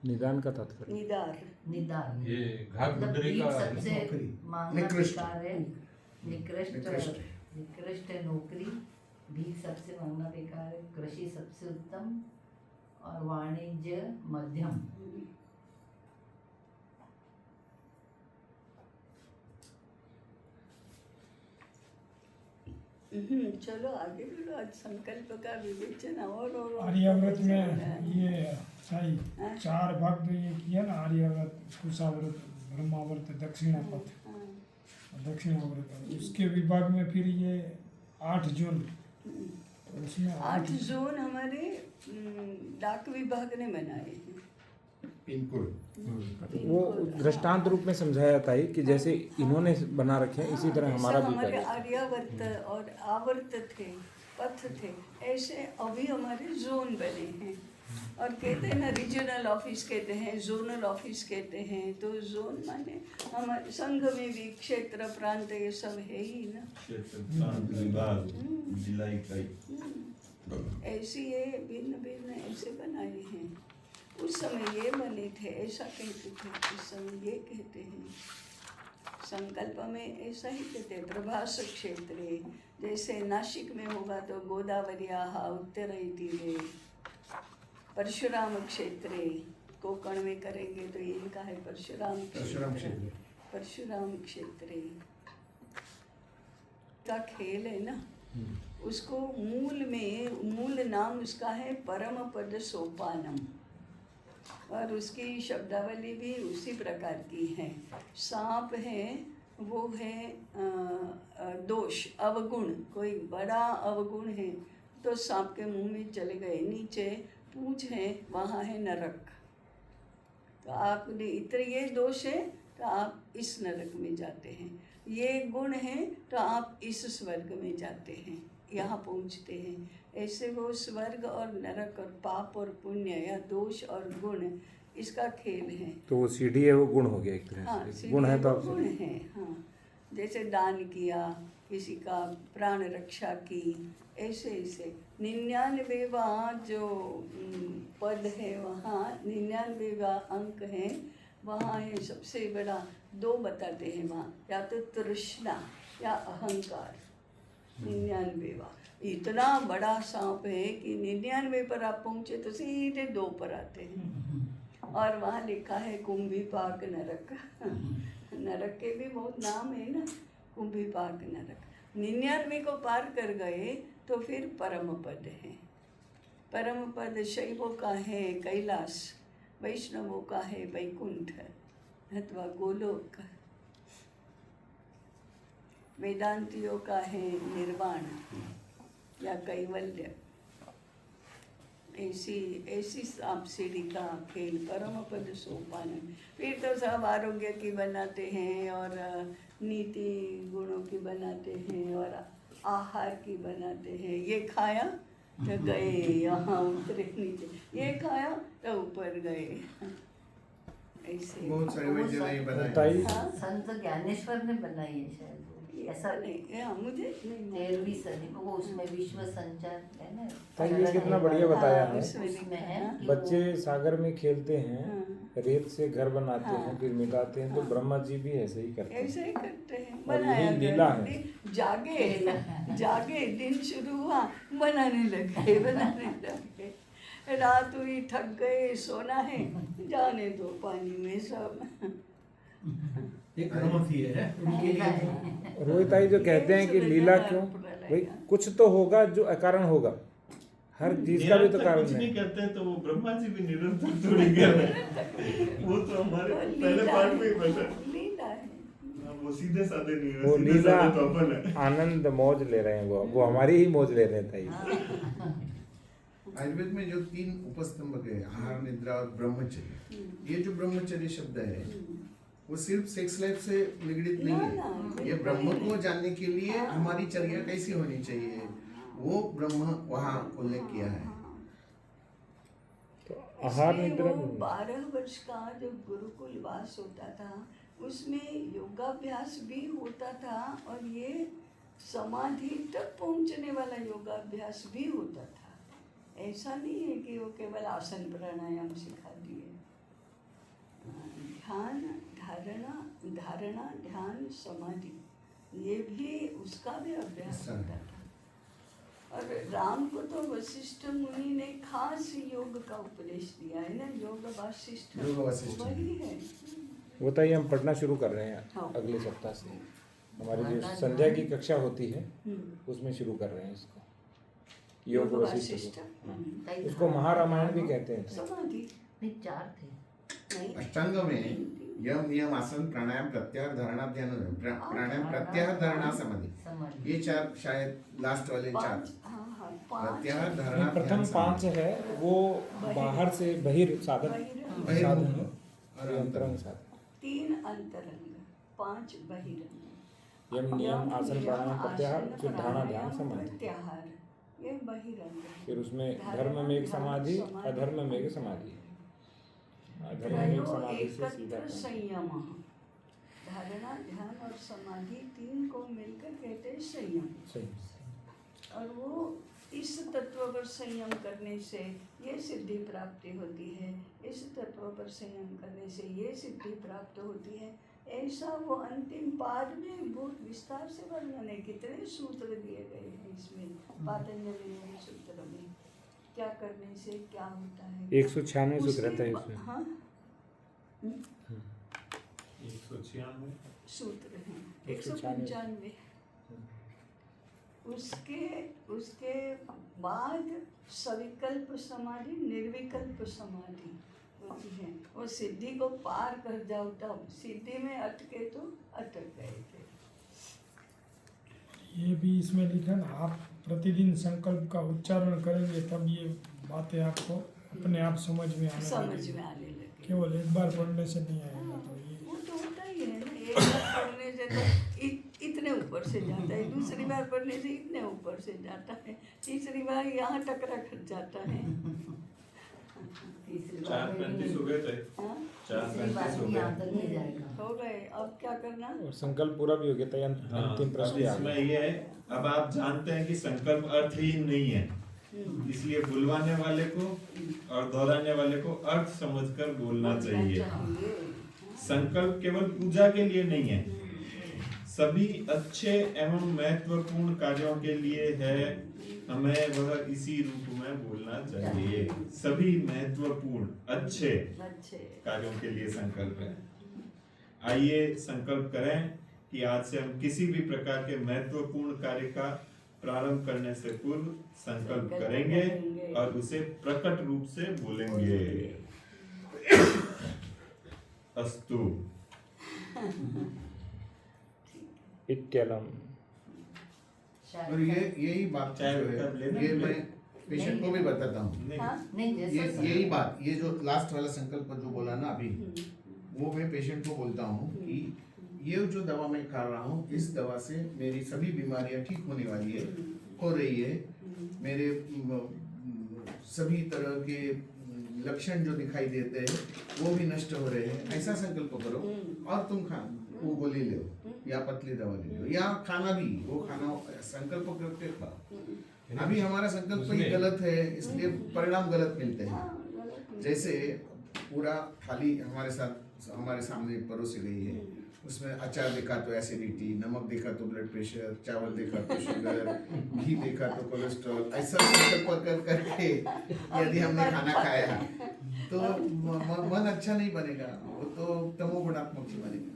निदान का तात्पर्य निदार, निदान ये घाट मतलब गुड्डरी भीख का सबसे नौकरी। मांगना निकृष्ट। बेकार है। निकृष्ट निकृष्ट। निकृष्ट नौकरी, भीख सबसे मांगना बेकार है, कृषि सबसे उत्तम और वाणिज्य मध्यम। चलो आगे बोलो। आज संकल्प का विवेचन और आर्याव्रत में हाँ। ये साई हाँ। 4 भाग तो ये किया ना, आर्याव्रत, कुशाव्रत, ब्रह्माव्रत, दक्षिणापथ, दक्षिणाव्रत। उसके विभाग में फिर ये 8 जून, तो उसमें 8 जोन हमारे डाक विभाग ने बनाए हैं। Pin code. वो दृष्टांत रूप में समझाया जाता है कि जैसे इन्होंने बना रखे हैं इसी तरह जैसा हमारा भी हमारे कार्य है। आर्यावर्त और आवर्त थे, पथ थे, ऐसे अभी हमारे जोन बने हैं। और कहते हैं ना, रीजनल ऑफिस कहते हैं, जोनल ऑफिस कहते हैं। तो जोन माने हमारे संघ में भी क्षेत्र प्रांत ये सब है ही ना। क्षेत्र प्रांत विभाग जिला इकाई ऐसी ये भिन्न भिन्न ऐसे बनाए हैं। उस समय ये बने थे, ऐसा कहते थे, इस समय ये कहते हैं। संकल्प में ऐसा ही कहते हैं। प्रभास क्षेत्रे, जैसे नासिक में होगा तो गोदावरियाः उत्तरे तीरे। परशुराम क्षेत्रे, कोकण में करेंगे तो इनका है परशुराम परशुराम क्षेत्र। क्षेत्र। परशुराम क्षेत्रे का खेल है ना, उसको मूल नाम उसका है परम पद सोपानम। और उसकी शब्दावली भी उसी प्रकार की है। सांप है, वो है दोष, अवगुण, कोई बड़ा अवगुण है तो सांप के मुंह में चले गए। नीचे पूंछ है, वहाँ है नरक। तो आपने इतने ये दोष है तो आप इस नरक में जाते हैं, ये गुण है तो आप इस स्वर्ग में जाते हैं, यहाँ पहुँचते हैं। ऐसे वो स्वर्ग और नरक और पाप और पुण्य या दोष और गुण, इसका खेल है। तो वो सीढ़ी है, वो गुण हो गया एक तरह हाँ, से। गुण है तो आप गुण है। हाँ, जैसे दान किया, किसी का प्राण रक्षा की, ऐसे ऐसे 99वां जो पद है, वहाँ 99वां अंक है, वहाँ है सबसे बड़ा। 2 बताते हैं वहाँ, या तो तृष्णा या अहंकार। 99वां इतना बड़ा सांप है कि 99 पर आप पहुँचे तो सीधे 2 पर आते हैं। और वहाँ लिखा है कुंभीपाक नरक। नरक के भी बहुत नाम है ना, कुंभीपाक नरक। 99 को पार कर गए तो फिर परम पद है। परम पद शैवों का है कैलाश, वैष्णवों का है वैकुंठ अथवा गोलोक, वेदांतियों का है निर्वाण या कैवल्य। ऐसी सांप सीढ़ी का खेल परम पद सोपान। फिर तो सब आरोग्य की बनाते हैं और नीति गुणों की बनाते हैं और आहार की बनाते हैं। ये खाया तो गए यहाँ उतरे नीचे, ये खाया तो ऊपर गए। ऐसे बहुत सारे वैद्य ने बनाए। बताइए। हाँ, संत ज्ञानेश्वर ने बनाई है शायद वो। ऐसा नहीं, मुझे नहीं 13वीं सदी में वो उसमें विश्व संचार है ना, ताई ये कितना बढ़िया बताया है। उसमें है कि बच्चे सागर में खेलते हैं, हाँ। रेत से घर बनाते हाँ। हैं, फिर मिलाते हैं, तो ब्रह्मा जी भी ऐसे ही करते हैं। ऐसे ही करते हैं। और यही बनाया लीला घर, है। जागे दिन शुरू हुआ, बनाने लगे। रात हुई, थक गए, सोना है, जाने दो पानी में सब। एक अनुमति है उनके लिए। रोहित आई जो कहते हैं कि लीला क्यों, भाई कुछ तो होगा जो अकारण होगा, हर चीज का भी तो निरंतर कारण कुछ है। नहीं करते तो वो ब्रह्मा जी भी निरंतर थोड़ी कर रहे हैं। वो तो हमारे पहले पार्ट में ही बता, लीला है। वो सीधे साधे नहीं है, वो सीधे लीला साधे तो अपन है। आनंद मौज ले रहे हैं, वो हमारी ही मौज ले रहे हैं ताई। आयुर्वेद में जो 3 उपस्तंभक है, आहार, निद्रा और ब्रह्मचर्य, ये जो ब्रह्मचर्य शब्द है वो सिर्फ सेक्स लाइफ से निगडित नहीं है। ये ब्रह्म को जानने के लिए हमारी चर्या कैसी होनी चाहिए, वो ब्रह्म वहाँ उल्लेख किया है। तो आहार इसलिए निद्रा वो 12 वर्ष का जो गुरुकुल वास होता था, उसमें योगाभ्यास भी होता था, और ये समाधि तक पहुंचने वाला योगाभ्यास भी होता था। ऐसा नहीं है कि वो केवल आसन प्राणायाम सिखा दिए। ध्यान, धारणा, ध्यान, समाधि, ये भी उसका भी अभ्यास होता था। और राम को तो वशिष्ठ मुनि ने खास योग का उपदेश दिया है ना, योग वासिष्ठ, योग वासिष्ठ। वही है। वो ताई हम पढ़ना शुरू कर रहे हैं हाँ। अगले सप्ताह से। हमारी जो संध्या की कक्षा होती है उसमें शुरू कर रहे हैं इसको, योग वशिष्ठ को। ताई उसको महारामायण भी कहते हैं। समाधि नहीं 4 थे। नहीं, अष्टांग में यम, नियम, आसन, प्राणायाम, प्रत्याहार, धारणा, ध्यान, प्राणायाम, प्रत्याहार, धारणा, समाधि, समाधि ये 4 शायद लास्ट वाले 4। 5, हाँ, 5 प्रत्याहार, धारणा, प्रथम 5 है वो बाहर से बहिर साधन, बहिर्मुख साधन और अंतरंग साधन। 3 अंतरंग, 5 बहिरंग। यम, नियम, आसन, प्राणायाम, प्रत्याहार, फिर धारणा, ध्यान, समाधि। प्रत्याहार, ये बहिरंग है। फिर उसमें धर्म में एक समाधि, अधर्म में एक समाधि। अधर्म में एक समाधि से सीधा एकत्र संयम, धारणा, ध्यान और समाधि 3 को मिलकर कहते हैं संयम। सही। और वो इस तत्व पर संयम करने से ये सिद्धि प्राप्ति होती है, इस तत्व पर संयम करने से ये सिद्धि प्राप्त होती है। ऐसा वो अंतिम पाद में बहुत विस्तार से वर्णन है। कितने सूत्र दिए गए हैं इसमें, पातंजलि योग सूत्र में, क्या करने से क्या होता है। 196 सूत्र रहता है उसमें, उसमें। हाँ 196 सूत्र हैं, 195। 195। उसके बाद सविकल्प समाधि, निर्विकल्प समाधि होती है। वो सिद्धि को पार कर जाओ तब, सिद्धि में अटके तो अटक गए थे। ये भी इसमें लिखा ना, आप प्रतिदिन संकल्प का उच्चारण करेंगे तब ये बातें आपको अपने आप समझ में आने समझ लगेगी। में आने लगे। केवल एक बार पढ़ने से नहीं आएगा। तो ये वो तो होता ही है ना, एक बार पढ़ने से तो इतने ऊपर से जाता है, दूसरी बार पढ़ने से इतने ऊपर से जाता है, तीसरी बार यहाँ टकरा कर जाता है। तीसरी 4:35 हो गए थे। हाँ, 4:35 हो यहाँ गए। तक नहीं जाएगा। हो गए, अब क्या करना। और संकल्प पूरा भी हो गया था, हाँ, अंतिम अब प्रश्न आ इसमें गया। ये है, अब आप जानते हैं कि संकल्प अर्थहीन नहीं है, इसलिए बुलवाने वाले को और दोहराने वाले को अर्थ समझकर बोलना चाहिए। संकल्प केवल पूजा के लिए नहीं है, सभी अच्छे एवं महत्वपूर्ण कार्यों के लिए है। हमें वह इसी रूप में बोलना चाहिए। सभी महत्वपूर्ण अच्छे कार्यों के लिए संकल्प है। आइए संकल्प करें कि आज से हम किसी भी प्रकार के महत्वपूर्ण कार्य का प्रारंभ करने से पूर्व संकल्प करेंगे और उसे प्रकट रूप से बोलेंगे। अस्तु। इत्यलम। और ये यही बात जो है, ये मैं पेशेंट को भी बताता हूँ। नहीं जैसा यही बात, ये जो लास्ट वाला संकल्प जो बोला ना अभी, वो मैं पेशेंट को बोलता हूँ कि ये जो दवा मैं खा रहा हूँ, इस दवा से मेरी सभी बीमारियाँ ठीक होने वाली है, हो रही है। मेरे सभी तरह के लक्षण जो दिखाई देते हैं वो भी नष्ट हो रहे हैं, ऐसा संकल्प करो और तुम खा वो गोली लो या पतली दवा ले लो या खाना भी वो खाना संकल्प करके खाओ। अभी हमारा संकल्प ही गलत है, इसलिए परिणाम गलत मिलते हैं। जैसे पूरा थाली हमारे सामने परोसी गई है, उसमें अचार देखा तो एसिडिटी, नमक देखा तो ब्लड प्रेशर, चावल देखा तो शुगर, घी देखा तो कोलेस्ट्रॉल, ऐसा संकल्प कर करके यदि हमने खाना खाया तो मन अच्छा नहीं बनेगा, वो तो तमोगुणात्मक ही बनेगा।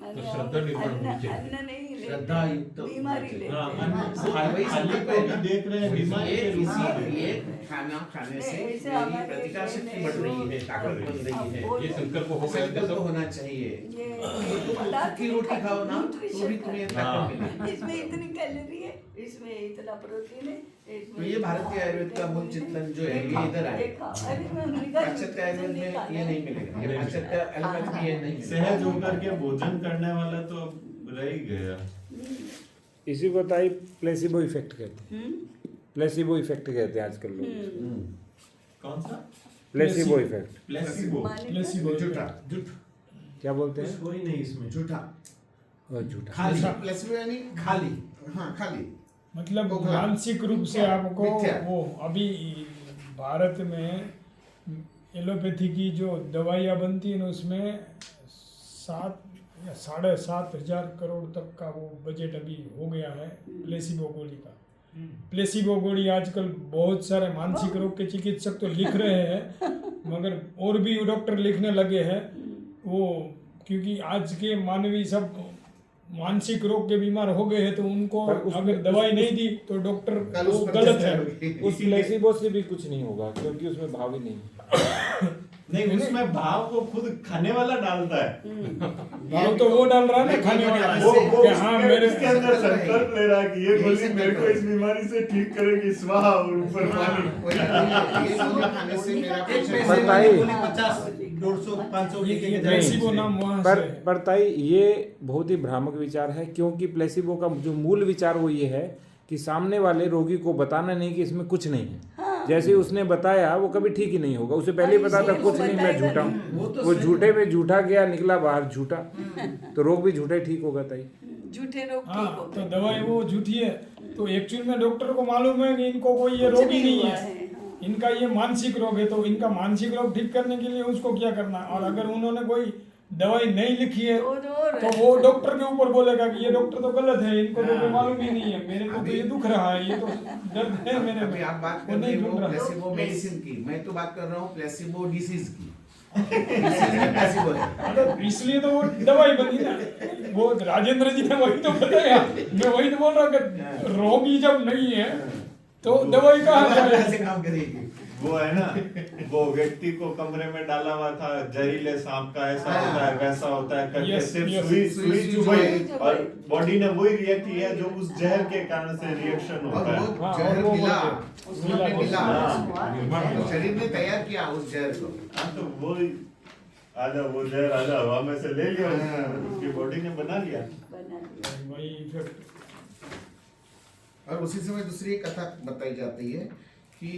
तो श्रद्धा निर्माण होनी चाहिए। अन्न नहीं लेते, श्रद्धा युक्त बीमारी लेते हाँ, हैं। वही खाली संकल्प पे होगा। भी देख रहे हैं बीमारी के रूप में। ये खाना खाने से ऐसे मेरी हमारे प्रतिकार शक्ति में बढ़ रही है, ताकत बन रही है, ये संकल्प हो गया तो संकल्प सब होना चाहिए। ये तुम पदार्थ सूखी रोटी खाओ ना तो भी nutrition तुम्हें है। ताकत मिलेगी। इसमें इतनी कैलोरी है, इसमें इतना प्रोटीन है, इसमें तो ये भारतीय आयुर्वेद का मूल चिंतन जो है ये इधर आएगा। अरे मैं अमेरिका पाश्चात्य आयुर्वेद में ये नहीं मिलेगा, ये पाश्चात्य आयुर्वेद में ये नहीं मिलेगा। सहज होकर के भोजन करने वाला तो अब रह ही गया। इसी को ताई प्लेसिबो इफेक्ट कहते हैं। प्लेसिबो इफेक्ट कहते हैं आजकल लोग। कौन सा? Placebo effect placebo. प्लेसिबो झूठा झूठ क्या बोलते कुछ हैं? हो ही नहीं इसमें, झूठा और झूठा। खाली प्लेसिबो यानी खाली हाँ खाली मतलब खोखला। मानसिक रूप से आपको मिथ्या। वो अभी भारत में एलोपैथी की जो दवाइयाँ बनती हैं ना उसमें 7 या 7,500 करोड़ तक का वो बजट अभी हो गया है प्लेसिबो गोली का। प्लेसिबो गोली आजकल बहुत सारे मानसिक रोग के चिकित्सक तो लिख रहे हैं, मगर और भी डॉक्टर लिखने लगे हैं वो, क्योंकि आज के मानवी सब मानसिक रोग के बीमार हो गए हैं, तो उनको पर उसमें- अगर दवाई नहीं दी तो डॉक्टर कल वो उस पर गलत चर्चा है। होगी। उस प्लेसिबो से भी कुछ नहीं होगा क्योंकि उसमें भाव ही नहीं। नहीं, उसमें भाव को खुद खाने वाला डालता है। भाव तो वो डाल रहा है ना खाने वाला, वो कि हाँ मेरे उसके अंदर संकल्प ले रहा है कि ये यही गोली संकल्प मेरे को है। इस बीमारी से ठीक करेगी, स्वाहा, और ऊपर पानी। ये गोली खाने से मेरा एक प्रेशर पैसे बताइए। वाली गोली 50, 150, 500 ये लेके के प्लेसिबो जाएंगे। नाम वहाँ पर से है। पर ताई ये बहुत ही भ्रामक विचार है, क्योंकि प्लेसिबो का जो मूल विचार वो ये है कि सामने वाले रोगी को बताना नहीं कि इसमें कुछ नहीं है। जैसे ही उसने बताया वो कभी ठीक ही नहीं होगा, उसे पहले ही पता था कुछ नहीं, मैं झूठा वो हूँ। तो वो सही। झूठे में झूठा गया, निकला बाहर झूठा, तो रोग भी झूठा ही ठीक होगा ताई। झूठे रोग हाँ ठीक होते तो हैं। दवाई वो झूठी है, तो एक्चुअल में डॉक्टर को मालूम है कि इनको कोई ये कुछ रोग ही नहीं हुआ है, हाँ। इनका ये मानसिक रोग है, तो इनका मानसिक रोग ठीक करने के लिए उसको क्या करना है। और अगर उन्होंने कोई दवाई नहीं लिखी है तो वो डॉक्टर के ऊपर बोलेगा कि ये डॉक्टर तो गलत है, इनको तो कोई मालूम ही नहीं है, मेरे को तो ये दुख रहा है, ये तो दर्द है मेरे अभी में, आप बात वो कर रहे नहीं हो ढूंढ रहा। प्लेसिबो मेडिसिन की, मैं तो बात कर रहा हूँ प्लेसिबो डिसीज की। डिसीज में प्लेसिबो है। हाँ, तो इसलिए तो वो दवाई बनी ना, वो राजेंद्र जी ने वही तो बताया, मैं वही तो बोल रहा कि रोगी जब नहीं है तो दवाई कहाँ दवा जाए। कैसे काम करेगी? वो है ना, वो व्यक्ति को कमरे में डाला हुआ था, जहरीले सांप का ऐसा हाँ। होता है वैसा होता है करके, Yes, सिर्फ yes. सुई सुई चुभाई चुभाई। और बॉडी ने वही रिएक्ट किया जो उस जहर के कारण से रिएक्शन और होता है। वो हाँ, जहर और वो मिला, मिला, उसने मिला, निर्माण तो शरीर ने तैयार किया उस जहर को। हाँ, तो वो आजा वो जहर आजा हवा में से ले लिया उसने, हाँ। उसकी बॉडी ने बना लिया। बना दिया। वही इफेक्ट। और उसी समय दूसरी एक कथा बताई जाती है कि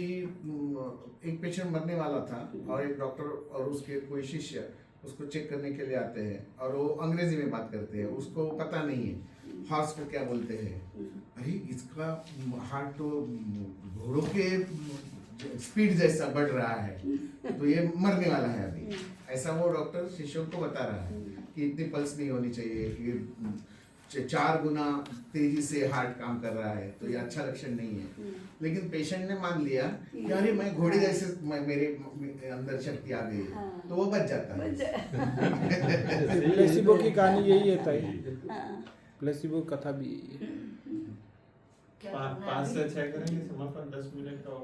एक पेशेंट मरने वाला था और एक डॉक्टर और उसके कोई शिष्य उसको चेक करने के लिए आते हैं और वो अंग्रेजी में बात करते हैं, उसको पता नहीं है हॉर्स को क्या बोलते हैं। अरे इसका हार्ट तो घोड़ों के स्पीड जैसा बढ़ रहा है, तो ये मरने वाला है अभी। ऐसा वो डॉक्टर शिष्यों को बता रहा है कि इतनी पल्स नहीं होनी चाहिए, कि 4 गुना तेजी से हार्ट काम कर रहा है, तो ये अच्छा लक्षण नहीं है। लेकिन पेशेंट ने मान लिया कि अरे मैं घोड़े जैसे मेरे अंदर शक्ति आ गई है, तो वो बच जाता है। बच जाए। प्लेसिबो की कहानी यही है ताई, हाँ। प्लेसिबो कथा भी यही है। क्या 5 से 6 करेंगे समापन, 10 मिनट का।